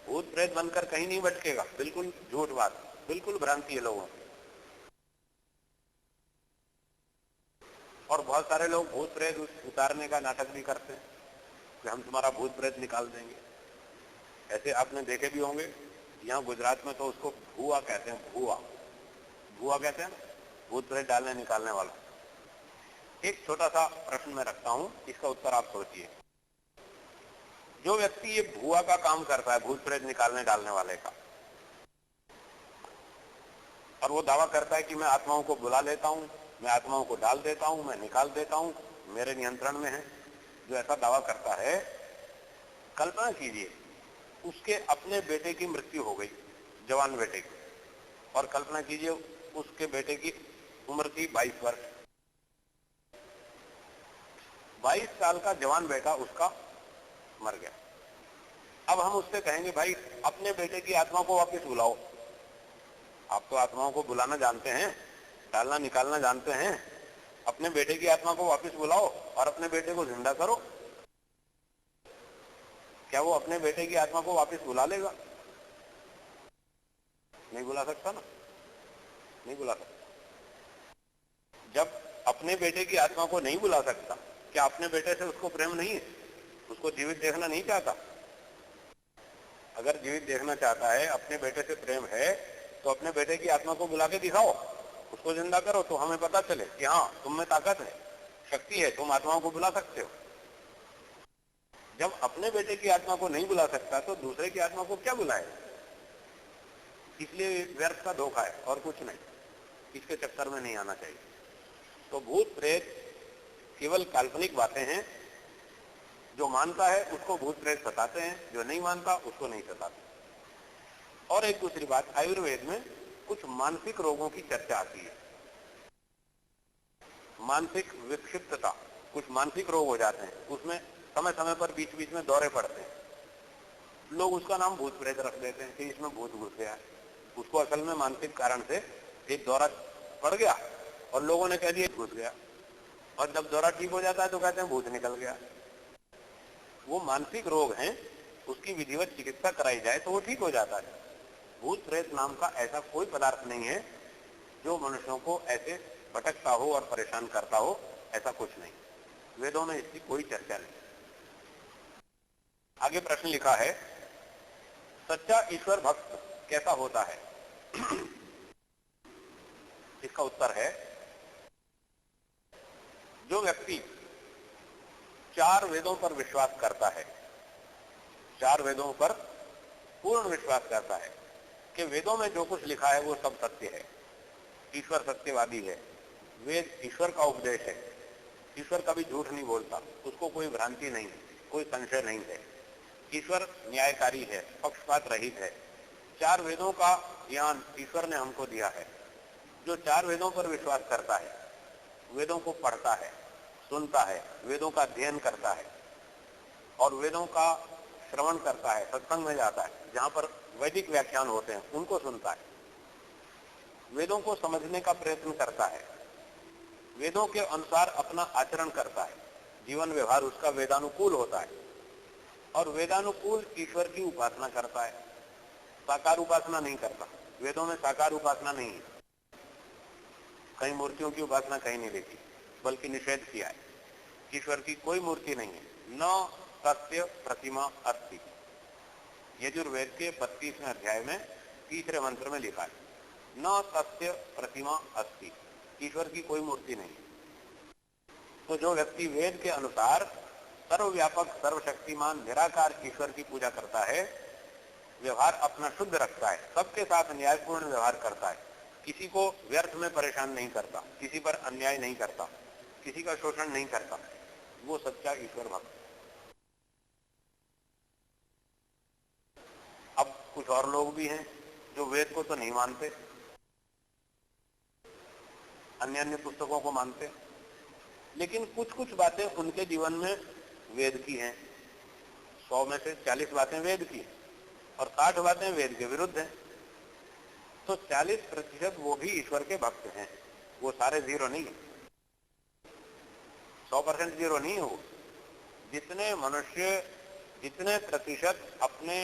Speaker 1: भूत प्रेत बनकर कहीं नहीं भटकेगा। बिल्कुल झूठ बात, बिल्कुल भ्रांति है लोगों की। और बहुत सारे लोग भूत प्रेत उतारने का नाटक भी करते हैं कि हम तुम्हारा भूत प्रेत निकाल देंगे। ऐसे आपने देखे भी होंगे, यहाँ गुजरात में तो उसको भुआ कहते हैं, भुआ, भुआ कहते हैं, भूत प्रेत डालने निकालने वाला। एक छोटा सा प्रश्न मैं रखता हूं, इसका उत्तर आप सोचिए। जो व्यक्ति ये भुआ का काम करता है, भूत प्रेत निकालने डालने वाले का, और वो दावा करता है कि मैं आत्माओं को बुला लेता हूं, मैं आत्माओं को डाल देता हूं, मैं निकाल देता हूं, मेरे नियंत्रण में है, जो ऐसा दावा करता है, कल्पना कीजिए उसके अपने बेटे की मृत्यु हो गई, जवान बेटे की, और कल्पना कीजिए उसके बेटे की उम्र थी 22 वर्ष। 22 साल का जवान बेटा उसका मर गया। अब हम उससे कहेंगे भाई अपने बेटे की आत्मा को वापस बुलाओ। आप तो आत्माओं को बुलाना जानते हैं, डालना निकालना जानते हैं, अपने बेटे की आत्मा को वापस बुलाओ और अपने बेटे को जिंदा करो। क्या वो अपने बेटे की आत्मा को वापस बुला लेगा? नहीं बुला सकता ना, नहीं बुला सकता। जब अपने बेटे की आत्मा को नहीं बुला सकता, क्या अपने बेटे से उसको प्रेम नहीं है? उसको जीवित देखना नहीं चाहता? अगर जीवित देखना चाहता है, अपने बेटे से प्रेम है, तो अपने बेटे की आत्मा को बुला के दिखाओ, उसको जिंदा करो, तो हमें पता चले कि हाँ तुम में ताकत है, शक्ति है, तुम आत्माओं को बुला सकते हो। जब अपने बेटे की आत्मा को नहीं बुला सकता तो दूसरे की आत्मा को क्या बुलाएगा? इसलिए व्यर्थ का धोखा है और कुछ नहीं, इसके चक्कर में नहीं आना चाहिए। तो भूत प्रेत केवल काल्पनिक बातें हैं। जो मानता है उसको भूत प्रेत सताते हैं, जो नहीं मानता उसको नहीं सताते। और एक दूसरी बात, आयुर्वेद में कुछ मानसिक रोगों की चर्चा आती है। मानसिक विक्षिप्तता, कुछ मानसिक रोग हो जाते हैं, उसमें समय समय पर बीच बीच में दौरे पड़ते हैं। लोग उसका नाम भूत प्रेत रख देते हैं कि इसमें भूत घुस गया है। उसको असल में मानसिक कारण से एक दौरा पड़ गया और लोगों ने कह दिया घुस गया, और जब दौरा ठीक हो जाता है तो कहते हैं भूत निकल गया। वो मानसिक रोग हैं, उसकी विधिवत चिकित्सा कराई जाए तो वो ठीक हो जाता है। भूत प्रेत नाम का ऐसा कोई पदार्थ नहीं है जो मनुष्यों को ऐसे भटकता हो और परेशान करता हो, ऐसा कुछ नहीं। वेदों में इसकी कोई चर्चा नहीं। आगे प्रश्न लिखा है, सच्चा ईश्वर भक्त कैसा होता है? इसका उत्तर है, जो व्यक्ति 4 वेदों पर विश्वास करता है, 4 वेदों पर पूर्ण विश्वास करता है कि वेदों में जो कुछ लिखा है वो सब सत्य है, ईश्वर सत्यवादी है, वेद ईश्वर का उपदेश है, ईश्वर कभी झूठ नहीं बोलता, उसको कोई भ्रांति नहीं, कोई संशय नहीं है, ईश्वर न्यायकारी है, पक्षपात रहित है। 4 वेदों का ज्ञान ईश्वर ने हमको दिया है। जो 4 वेदों पर विश्वास करता है, वेदों को पढ़ता है, सुनता है, वेदों का अध्ययन करता है और वेदों का श्रवण करता है, सत्संग में जाता है, जहां पर वैदिक व्याख्यान होते हैं उनको सुनता है, वेदों को समझने का प्रयत्न करता है, वेदों के अनुसार अपना आचरण करता है, जीवन व्यवहार उसका वेदानुकूल होता है और वेदानुकूल ईश्वर की उपासना करता है। साकार उपासना नहीं करता। वेदों में साकार उपासना नहीं है, कहीं मूर्तियों की उपासना कहीं नहीं लिखी, बल्कि निषेध किया है। ईश्वर की कोई मूर्ति नहीं है। न तस्य प्रतिमा अस्ति, यजुर्वेद के 32वें अध्याय में 3रे मंत्र में लिखा है, न तस्य प्रतिमा अस्ति, ईश्वर की कोई मूर्ति नहीं है। तो जो व्यक्ति वेद के अनुसार सर्वव्यापक सर्वशक्तिमान निराकार ईश्वर की पूजा करता है, व्यवहार अपना शुद्ध रखता है, सबके साथ न्यायपूर्ण व्यवहार करता है, किसी को व्यर्थ में परेशान नहीं करता, किसी पर अन्याय नहीं करता, किसी का शोषण नहीं करता, वो सच्चा ईश्वर भक्त। अब कुछ और लोग भी हैं जो वेद को तो नहीं मानते, अन्य अन्य पुस्तकों को मानते, लेकिन कुछ कुछ बातें उनके जीवन में वेद की हैं। 100 में से 40 बातें वेद की हैं और 60 बातें वेद के विरुद्ध हैं। तो 40% वो भी ईश्वर के भक्त हैं। वो सारे जीरो नहीं है, 100% जीरो नहीं है वो। जितने मनुष्य जितने प्रतिशत अपने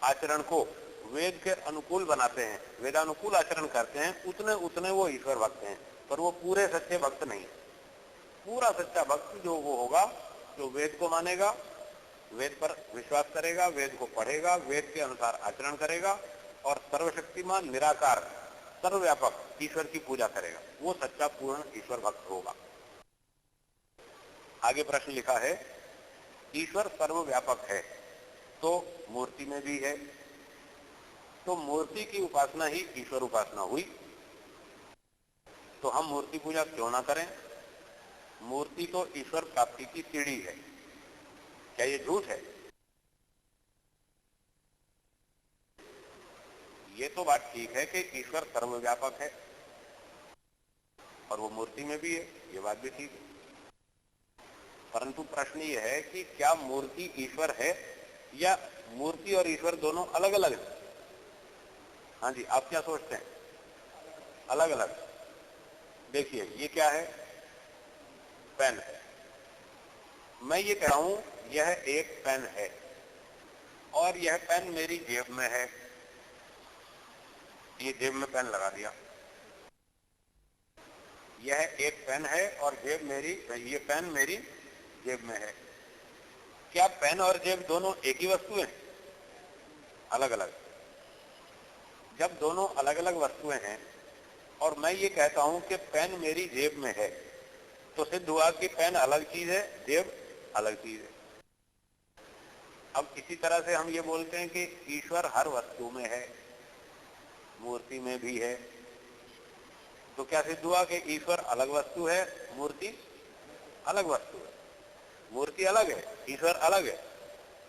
Speaker 1: आचरण को वेद के अनुकूल बनाते हैं, वेदानुकूल आचरण करते हैं, उतने उतने वो ईश्वर भक्त हैं। पर वो पूरे सच्चे भक्त नहीं। पूरा सच्चा भक्त जो वो होगा, जो वेद को मानेगा, वेद पर विश्वास करेगा, वेद को पढ़ेगा, वेद के अनुसार आचरण करेगा और सर्वशक्तिमान निराकार सर्वव्यापक ईश्वर की पूजा करेगा, वो सच्चा पूर्ण ईश्वर भक्त होगा। आगे प्रश्न लिखा है, ईश्वर सर्वव्यापक है तो मूर्ति में भी है, तो मूर्ति की उपासना ही ईश्वर उपासना हुई, तो हम मूर्ति पूजा क्यों ना करें? मूर्ति तो ईश्वर प्राप्ति की सीढ़ी है। क्या ये झूठ है? ये तो बात ठीक है कि ईश्वर सर्वव्यापक है और वो मूर्ति में भी है, ये बात भी ठीक है। परंतु प्रश्न ये है कि क्या मूर्ति ईश्वर है या मूर्ति और ईश्वर दोनों अलग अलग है? हाँ जी, आप क्या सोचते हैं? अलग अलग। देखिए, ये क्या है? पेन है। मैं ये कह रहा हूं यह एक पेन है और यह पेन मेरी जेब में है। ये जेब में पेन लगा दिया। यह एक पेन है और ये पेन मेरी जेब में है। क्या पेन और जेब दोनों एक ही वस्तु हैं? अलग अलग। जब दोनों अलग अलग वस्तुएं हैं और मैं ये कहता हूं कि पेन मेरी जेब में है, तो सिद्ध हुआ कि पेन अलग चीज है, जेब अलग चीज है। अब इसी तरह से हम ये बोलते हैं कि ईश्वर हर वस्तु में है, मूर्ति में भी है, तो क्या सिद्ध हुआ कि ईश्वर अलग वस्तु है, मूर्ति अलग वस्तु है। मूर्ति अलग है, ईश्वर अलग है।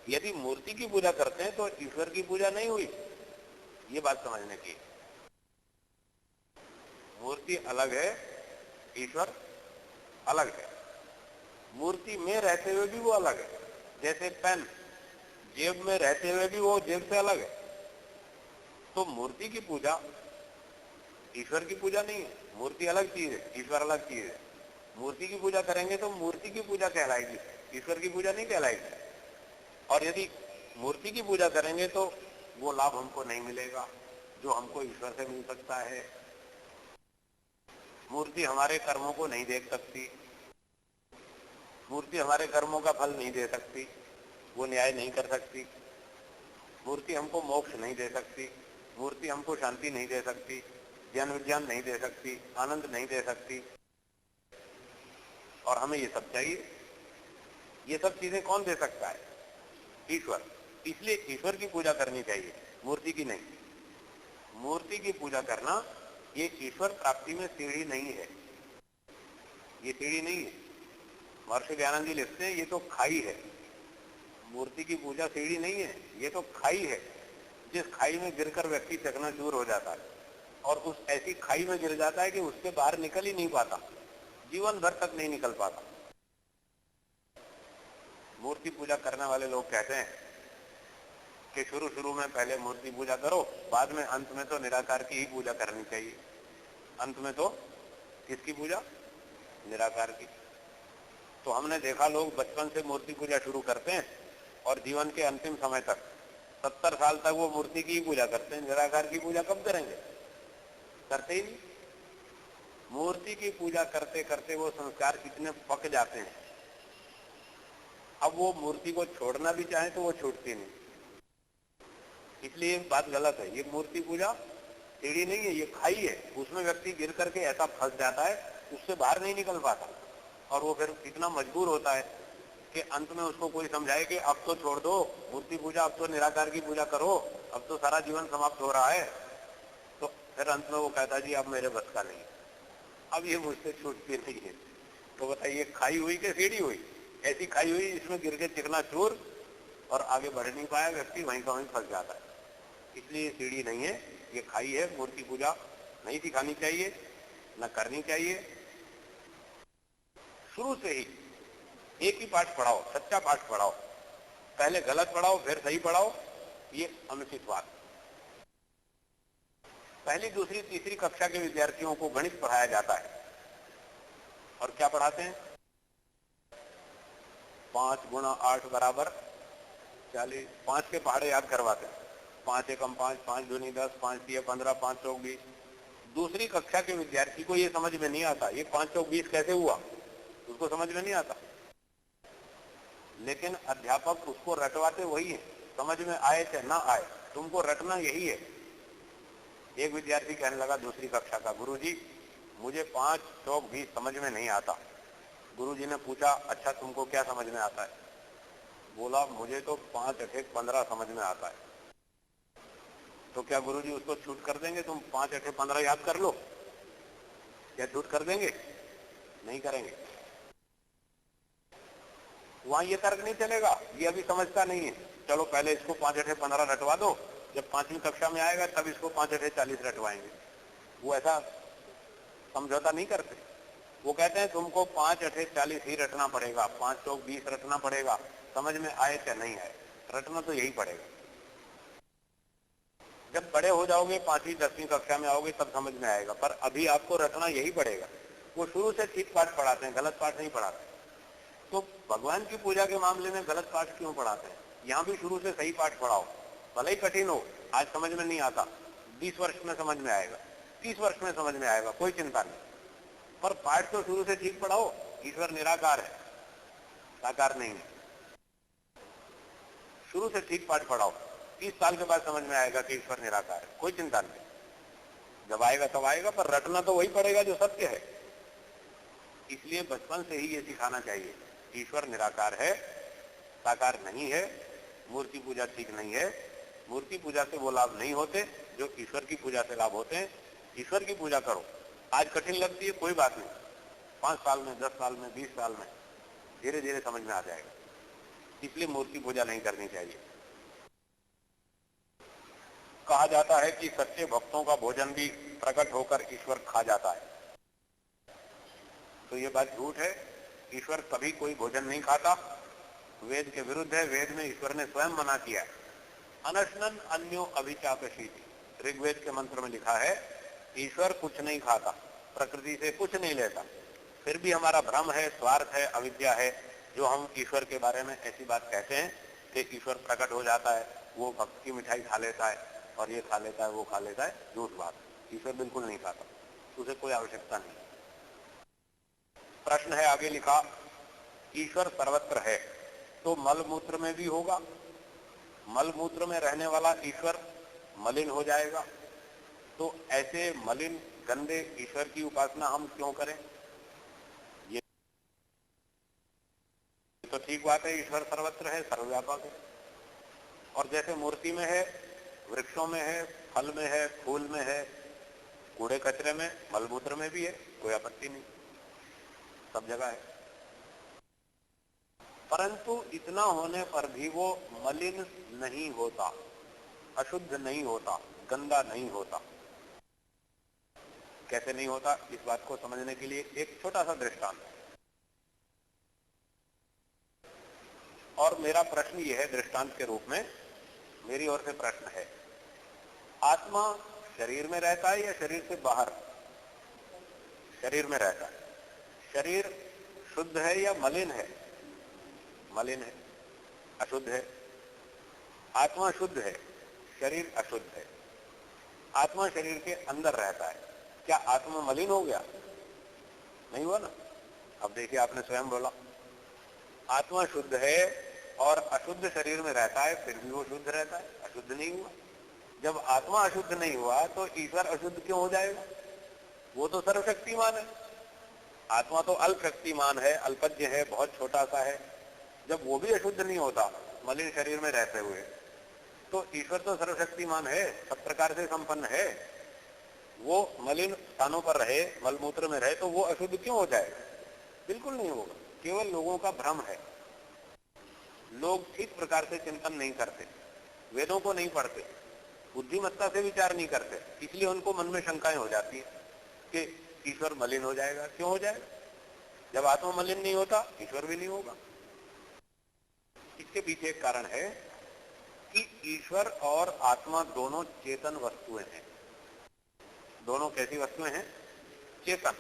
Speaker 1: यदि मूर्ति की पूजा करते हैं तो ईश्वर की पूजा नहीं हुई, ये बात समझने की। मूर्ति अलग है, ईश्वर अलग है। मूर्ति में रहते हुए भी वो अलग है। जैसे पेन जेब में रहते हुए भी वो जेब से अलग है। तो मूर्ति की पूजा ईश्वर की पूजा नहीं है। मूर्ति अलग चीज है, ईश्वर अलग चीज है। मूर्ति की पूजा करेंगे तो मूर्ति की पूजा कहलाएगी, ईश्वर की पूजा नहीं कहलाएगी। और यदि मूर्ति की पूजा करेंगे तो वो लाभ हमको नहीं मिलेगा जो हमको ईश्वर से मिल सकता है। मूर्ति हमारे कर्मों को नहीं देख सकती, मूर्ति हमारे कर्मों का फल नहीं दे सकती, वो न्याय नहीं कर सकती। मूर्ति हमको मोक्ष नहीं दे सकती, मूर्ति हमको शांति नहीं दे सकती, ज्ञान विज्ञान नहीं दे सकती, आनंद नहीं दे सकती। और हमें ये सब चाहिए। ये सब चीजें कौन दे सकता है? ईश्वर। इसलिए ईश्वर की पूजा करनी चाहिए, मूर्ति की नहीं। मूर्ति की पूजा करना ये ईश्वर प्राप्ति में सीढ़ी नहीं है, ये सीढ़ी नहीं है। महर्षि दयानंद जी लिखते हैं ये तो खाई है, मूर्ति की पूजा सीढ़ी नहीं है, ये तो खाई है, जिस खाई में गिरकर व्यक्ति चकनाचूर हो जाता है और उस ऐसी खाई में गिर जाता है कि उससे बाहर निकल ही नहीं पाता, जीवन भर तक नहीं निकल पाता। मूर्ति पूजा करने वाले लोग कहते हैं कि शुरू में पहले मूर्ति पूजा करो, बाद में अंत में तो निराकार की ही पूजा करनी चाहिए। अंत में तो किसकी पूजा? निराकार की। तो हमने देखा लोग बचपन से मूर्ति पूजा शुरू करते हैं और जीवन के अंतिम समय तक 70 साल तक वो मूर्ति की ही पूजा करते हैं, निराकार की पूजा कब करेंगे? करते ही नहीं। मूर्ति की पूजा करते करते वो संस्कार कितने पक जाते हैं, अब वो मूर्ति को छोड़ना भी चाहे तो वो छूटती नहीं। इसलिए बात गलत है, ये मूर्ति पूजा सीढ़ी नहीं है, ये खाई है, उसमें व्यक्ति गिर करके ऐसा फंस जाता है उससे बाहर नहीं निकल पाता और वो फिर इतना मजबूर होता है कि अंत में उसको कोई समझाए कि अब तो छोड़ दो मूर्ति पूजा, अब तो निराकार की पूजा करो, अब तो सारा जीवन समाप्त हो रहा है, तो फिर अंत में वो कहता जी अब मेरे बस का नहीं, अब ये मुझसे छूटती नहीं है। तो बताइए खाई हुई कि सीढ़ी हुई? ऐसी खाई हुई इसमें गिर के चिकनाचूर और आगे बढ़ नहीं पाया व्यक्ति, वहीं का वहीं फंस जाता है। इसलिए सीढ़ी नहीं है, ये खाई है। मूर्ति पूजा नहीं सिखानी चाहिए, न करनी चाहिए। शुरू से ही एक ही पाठ पढ़ाओ, सच्चा पाठ पढ़ाओ, पहले गलत पढ़ाओ फिर सही पढ़ाओ, ये अनुचित बात। पहली दूसरी तीसरी कक्षा के विद्यार्थियों को गणित पढ़ाया जाता है और क्या पढ़ाते हैं? 5 गुणा 8 बराबर 40, 5 के पहाड़े याद करवाते हैं। 5 एकम 5, 5 दूनी 10, 5 तिया 15, 5 चौक 20। दूसरी कक्षा के विद्यार्थी को ये समझ में नहीं आता ये 5 चौक 20 कैसे हुआ, उसको समझ में नहीं आता, लेकिन अध्यापक उसको रटवाते वही है, समझ में आए चाहे ना आए, तुमको रटना यही है। एक विद्यार्थी कहने लगा दूसरी कक्षा का, गुरुजी मुझे 5 चौक 20 समझ में नहीं आता। गुरुजी ने पूछा अच्छा तुमको क्या समझ में आता है? बोला मुझे तो 5 अठे 15 समझ में आता है। तो क्या गुरुजी उसको छूट कर देंगे, तुम 5 अठे 15 याद कर लो? क्या छूट कर देंगे? नहीं करेंगे। वहां ये तर्क नहीं चलेगा, ये अभी समझता नहीं है, चलो पहले इसको 5 अठे 15 रटवा दो, जब 5वीं कक्षा में आएगा तब इसको 5 अठे 40 रटवाएंगे। वो ऐसा समझौता नहीं करते। वो कहते हैं तुमको 5 अठे 40 ही रटना पड़ेगा, 5 चौक 20 रटना पड़ेगा, समझ में आए क्या नहीं आए, रटना तो यही पड़ेगा। जब बड़े हो जाओगे 5वीं 10वीं कक्षा में आओगे तब समझ में आएगा, पर अभी आपको रटना यही पड़ेगा। वो शुरू से ठीक पाठ पढ़ाते हैं, गलत पाठ नहीं पढ़ाते। तो भगवान की पूजा के मामले में गलत पाठ क्यों पढ़ाते हैं? यहाँ भी शुरू से सही पाठ पढ़ाओ, भले ही कठिन हो, आज समझ में नहीं आता, 20 वर्ष में समझ में आएगा, 30 वर्ष में समझ में आएगा, कोई चिंता नहीं, पर पाठ तो शुरू से ठीक पढ़ाओ। ईश्वर निराकार है, साकार नहीं है। शुरू से ठीक पाठ पढ़ाओ, 30 साल के बाद समझ में आएगा कि ईश्वर निराकार है, कोई चिंता नहीं। जब आएगा तब आएगा, पर रटना तो वही पड़ेगा जो सत्य है। इसलिए बचपन से ही ये सिखाना चाहिए, ईश्वर निराकार है, साकार नहीं है। मूर्ति पूजा ठीक नहीं है। मूर्ति पूजा से वो लाभ नहीं होते जो ईश्वर की पूजा से लाभ होते हैं। ईश्वर की पूजा करो, आज कठिन लगती है कोई बात नहीं, 5 साल में 10 साल में 20 साल में धीरे धीरे समझ में आ जाएगा। इसलिए मूर्ति पूजा नहीं करनी चाहिए। कहा जाता है कि सच्चे भक्तों का भोजन भी प्रकट होकर ईश्वर खा जाता है, तो ये बात झूठ है। ईश्वर कभी कोई भोजन नहीं खाता, वेद के विरुद्ध है। वेद में ईश्वर ने स्वयं मना किया है, अनशनन अन्यो अभिचापशीति, ऋग्वेद के मंत्र में लिखा है ईश्वर कुछ नहीं खाता, प्रकृति से कुछ नहीं लेता। फिर भी हमारा भ्रम है, स्वार्थ है, अविद्या है, जो हम ईश्वर के बारे में ऐसी बात कहते हैं कि ईश्वर प्रकट हो जाता है, वो भक्त की मिठाई खा लेता है और ये खा लेता है, वो खा लेता है। झूठ बात, ईश्वर बिल्कुल नहीं खाता, उसे कोई आवश्यकता नहीं। प्रश्न है आगे लिखा, ईश्वर सर्वत्र है तो मल मूत्र में भी होगा? मल मूत्र में रहने वाला ईश्वर मलिन हो जाएगा, तो ऐसे मलिन गंदे ईश्वर की उपासना हम क्यों करें? ये तो ठीक बात है, ईश्वर सर्वत्र है, सर्वव्यापक है, और जैसे मूर्ति में है, वृक्षों में है, फल में है, फूल में है, कूड़े कचरे में, मलमूत्र में भी है, कोई आपत्ति नहीं, सब जगह है। परंतु इतना होने पर भी वो मलिन नहीं होता, अशुद्ध नहीं होता, गंदा नहीं होता। कैसे नहीं होता, इस बात को समझने के लिए एक छोटा सा दृष्टांत है। और मेरा प्रश्न यह है, दृष्टांत के रूप में मेरी ओर से प्रश्न है, आत्मा शरीर में रहता है या शरीर से बाहर? शरीर में रहता है। शरीर शुद्ध है या मलिन है? मलिन है, अशुद्ध है। आत्मा शुद्ध है, शरीर अशुद्ध है। आत्मा शरीर के अंदर रहता है, क्या आत्मा मलिन हो गया? नहीं हुआ ना। अब देखिए, आपने स्वयं बोला आत्मा शुद्ध है और अशुद्ध शरीर में रहता है, फिर भी वो शुद्ध रहता है, अशुद्ध नहीं हुआ। जब आत्मा अशुद्ध नहीं हुआ तो ईश्वर अशुद्ध क्यों हो जाएगा? वो तो सर्वशक्तिमान है। आत्मा तो अल्प शक्तिमान है, अल्पज्ञ है, बहुत छोटा सा है। जब वो भी अशुद्ध नहीं होता मलिन शरीर में रहते हुए, तो ईश्वर तो सर्वशक्तिमान है, सब प्रकार से संपन्न है। वो मलिन स्थानों पर रहे, मलमूत्र में रहे, तो वो अशुद्ध क्यों हो जाएगा? बिल्कुल नहीं होगा। केवल लोगों का भ्रम है। लोग ठीक प्रकार से चिंतन नहीं करते, वेदों को नहीं पढ़ते, बुद्धिमत्ता से विचार नहीं करते, इसलिए उनको मन में शंकाएं हो जाती है कि ईश्वर मलिन हो जाएगा। क्यों हो जाएगा? जब आत्मा मलिन नहीं होता, ईश्वर भी नहीं होगा। इसके पीछे एक कारण है कि ईश्वर और आत्मा दोनों चेतन वस्तुएं हैं। दोनों कैसी वस्तुएं हैं? चेतन।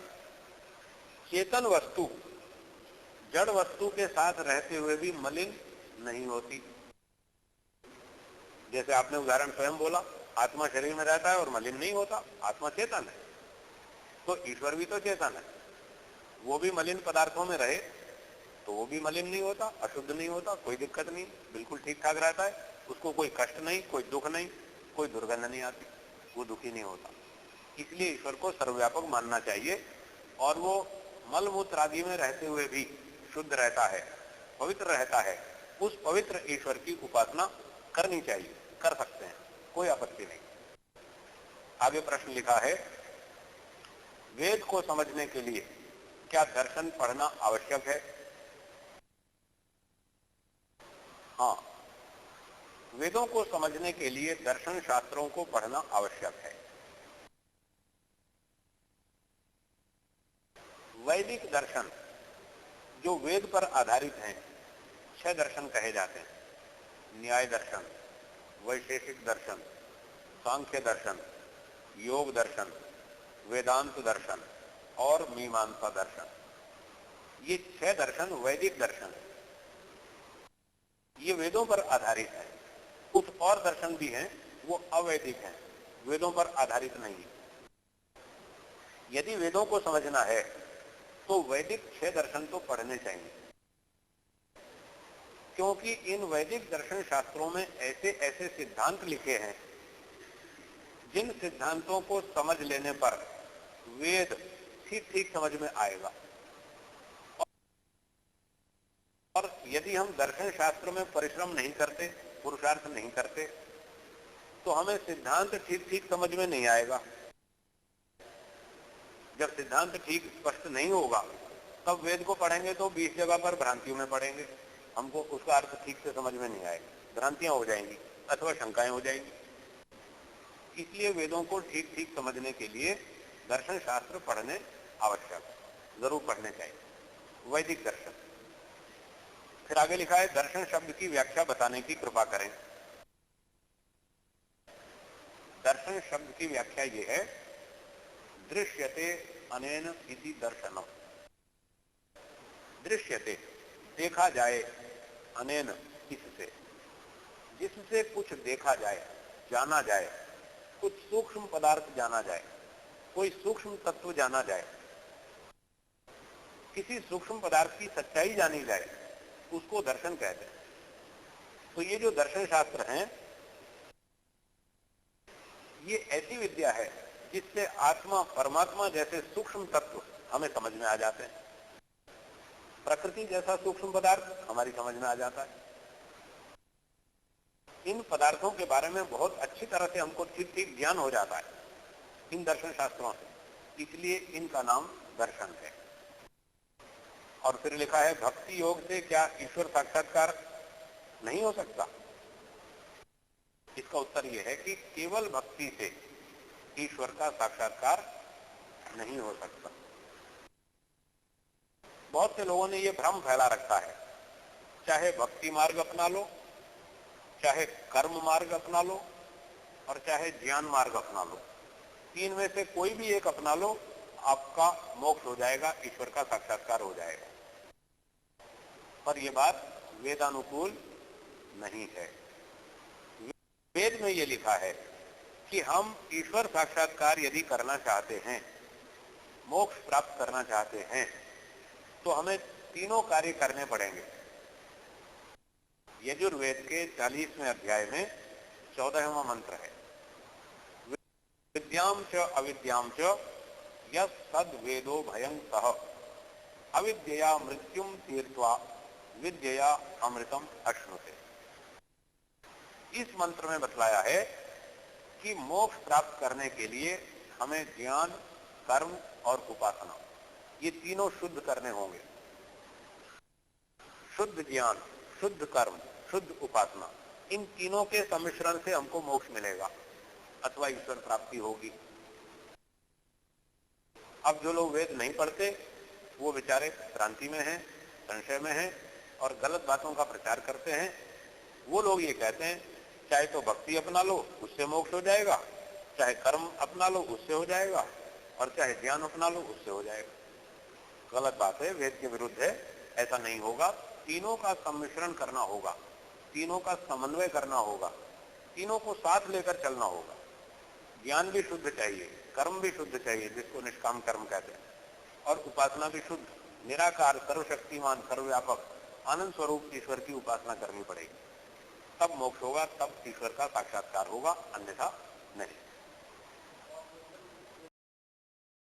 Speaker 1: चेतन वस्तु जड़ वस्तु के साथ रहते हुए भी मलिन नहीं होती। जैसे आपने उदाहरण स्वयं बोला, आत्मा शरीर में रहता है और मलिन नहीं होता, आत्मा चेतन है। तो ईश्वर भी तो चेतन है, वो भी मलिन पदार्थों में रहे तो वो भी मलिन नहीं होता, अशुद्ध नहीं होता, कोई दिक्कत नहीं, बिल्कुल ठीक ठाक रहता है। उसको कोई कष्ट नहीं, कोई दुख नहीं, कोई दुर्गंध नहीं आती, वो दुखी नहीं होता। इसलिए ईश्वर को सर्वव्यापक मानना चाहिए और वो मल मूत्र आदि में रहते हुए भी शुद्ध रहता है, पवित्र रहता है। उस पवित्र ईश्वर की उपासना करनी चाहिए, कर सकते हैं, कोई आपत्ति नहीं। आगे प्रश्न लिखा है, वेद को समझने के लिए क्या दर्शन पढ़ना आवश्यक है? हाँ, वेदों को समझने के लिए दर्शन शास्त्रों को पढ़ना आवश्यक है। वैदिक दर्शन जो वेद पर आधारित हैं, 6 दर्शन कहे जाते हैं। न्याय दर्शन, वैशेषिक दर्शन, सांख्य दर्शन, योग दर्शन, वेदांत दर्शन और मीमांसा दर्शन। ये 6 दर्शन वैदिक दर्शन है, ये वेदों पर आधारित है। कुछ और दर्शन भी हैं, वो अवैदिक हैं, वेदों पर आधारित नहीं है। यदि वेदों को समझना है तो वैदिक 6 दर्शन तो पढ़ने चाहिए, क्योंकि इन वैदिक दर्शन शास्त्रों में ऐसे ऐसे सिद्धांत लिखे हैं जिन सिद्धांतों को समझ लेने पर वेद ठीक ठीक समझ में आएगा। और यदि हम दर्शन शास्त्र में परिश्रम नहीं करते, पुरुषार्थ नहीं करते, तो हमें सिद्धांत ठीक ठीक समझ में नहीं आएगा। जब सिद्धांत ठीक स्पष्ट नहीं होगा तब वेद को पढ़ेंगे तो 20 जगह पर भ्रांतियों में पढ़ेंगे, हमको उसका अर्थ ठीक से समझ में नहीं आएगा, भ्रांतियां हो जाएंगी अथवा शंकाएं हो जाएंगी। इसलिए वेदों को ठीक ठीक समझने के लिए दर्शन शास्त्र पढ़ने आवश्यक, जरूर पढ़ने चाहिए। वैदिक दर्शन। फिर आगे लिखा है, दर्शन शब्द की व्याख्या बताने की कृपा करें। दर्शन शब्द की व्याख्या ये है, दृश्यते अनेन इति दर्शनम। दृश्यते, देखा जाए, अनेन, इससे, जिससे कुछ देखा जाए, जाना जाए, कुछ सूक्ष्म पदार्थ जाना जाए, कोई सूक्ष्म तत्व जाना जाए, किसी सूक्ष्म पदार्थ की सच्चाई जानी जाए, उसको दर्शन कहते हैं। तो ये जो दर्शन शास्त्र हैं, ये ऐसी विद्या है जिससे आत्मा परमात्मा जैसे सूक्ष्म तत्व हमें समझ में आ जाते हैं, प्रकृति जैसा सूक्ष्म पदार्थ हमारी समझ में आ जाता है। इन पदार्थों के बारे में बहुत अच्छी तरह से हमको ठीक ठीक ज्ञान हो जाता है। इन दर्शन शास्त्रों से, इसलिए इनका नाम दर्शन है। और फिर लिखा है भक्ति योग से क्या ईश्वर साक्षात्कार नहीं हो सकता? इसका उत्तर यह है कि केवल भक्ति से ईश्वर का साक्षात्कार नहीं हो सकता। बहुत से लोगों ने यह भ्रम फैला रखा है, चाहे भक्ति मार्ग अपना लो, चाहे कर्म मार्ग अपना लो और चाहे ज्ञान मार्ग अपना लो, तीन में से कोई भी एक अपना लो, आपका मोक्ष हो जाएगा, ईश्वर का साक्षात्कार हो जाएगा। पर यह बात वेदानुकूल नहीं है। वेद में यह लिखा है कि हम ईश्वर साक्षात्कार यदि करना चाहते हैं, मोक्ष प्राप्त करना चाहते हैं, तो हमें तीनों कार्य करने पड़ेंगे। यजुर्वेद के 40वें अध्याय में 14वां मंत्र है, विद्याम च अविद्याम च यस् सद्वेदो भयं सः अविद्यया मृत्युम तीर्त्वा विद्यया अमृतम अश्नुते। इस मंत्र में बतलाया है कि मोक्ष प्राप्त करने के लिए हमें ज्ञान, कर्म और उपासना, ये तीनों शुद्ध करने होंगे। शुद्ध ज्ञान, शुद्ध कर्म, शुद्ध उपासना, इन तीनों के सम्मिश्रण से हमको मोक्ष मिलेगा अथवा ईश्वर प्राप्ति होगी। अब जो लोग वेद नहीं पढ़ते वो बेचारे भ्रांति में हैं, संशय में हैं और गलत बातों का प्रचार करते हैं। वो लोग ये कहते हैं चाहे तो भक्ति अपना लो उससे मोक्ष हो जाएगा, चाहे कर्म अपना लो उससे हो जाएगा और चाहे ज्ञान अपना लो उससे हो जाएगा। गलत बात है, वेद के विरुद्ध है, ऐसा नहीं होगा। तीनों का सम्मिश्रण करना होगा, तीनों का समन्वय करना होगा, तीनों को साथ लेकर चलना होगा। ज्ञान भी शुद्ध चाहिए, कर्म भी शुद्ध चाहिए जिसको निष्काम कर्म कहते हैं, और उपासना भी शुद्ध, निराकार, सर्वशक्तिमान, सर्वव्यापक, आनंद स्वरूप ईश्वर की उपासना करनी पड़ेगी। तब मोक्ष होगा, तब ईश्वर का साक्षात्कार होगा, अन्यथा नहीं।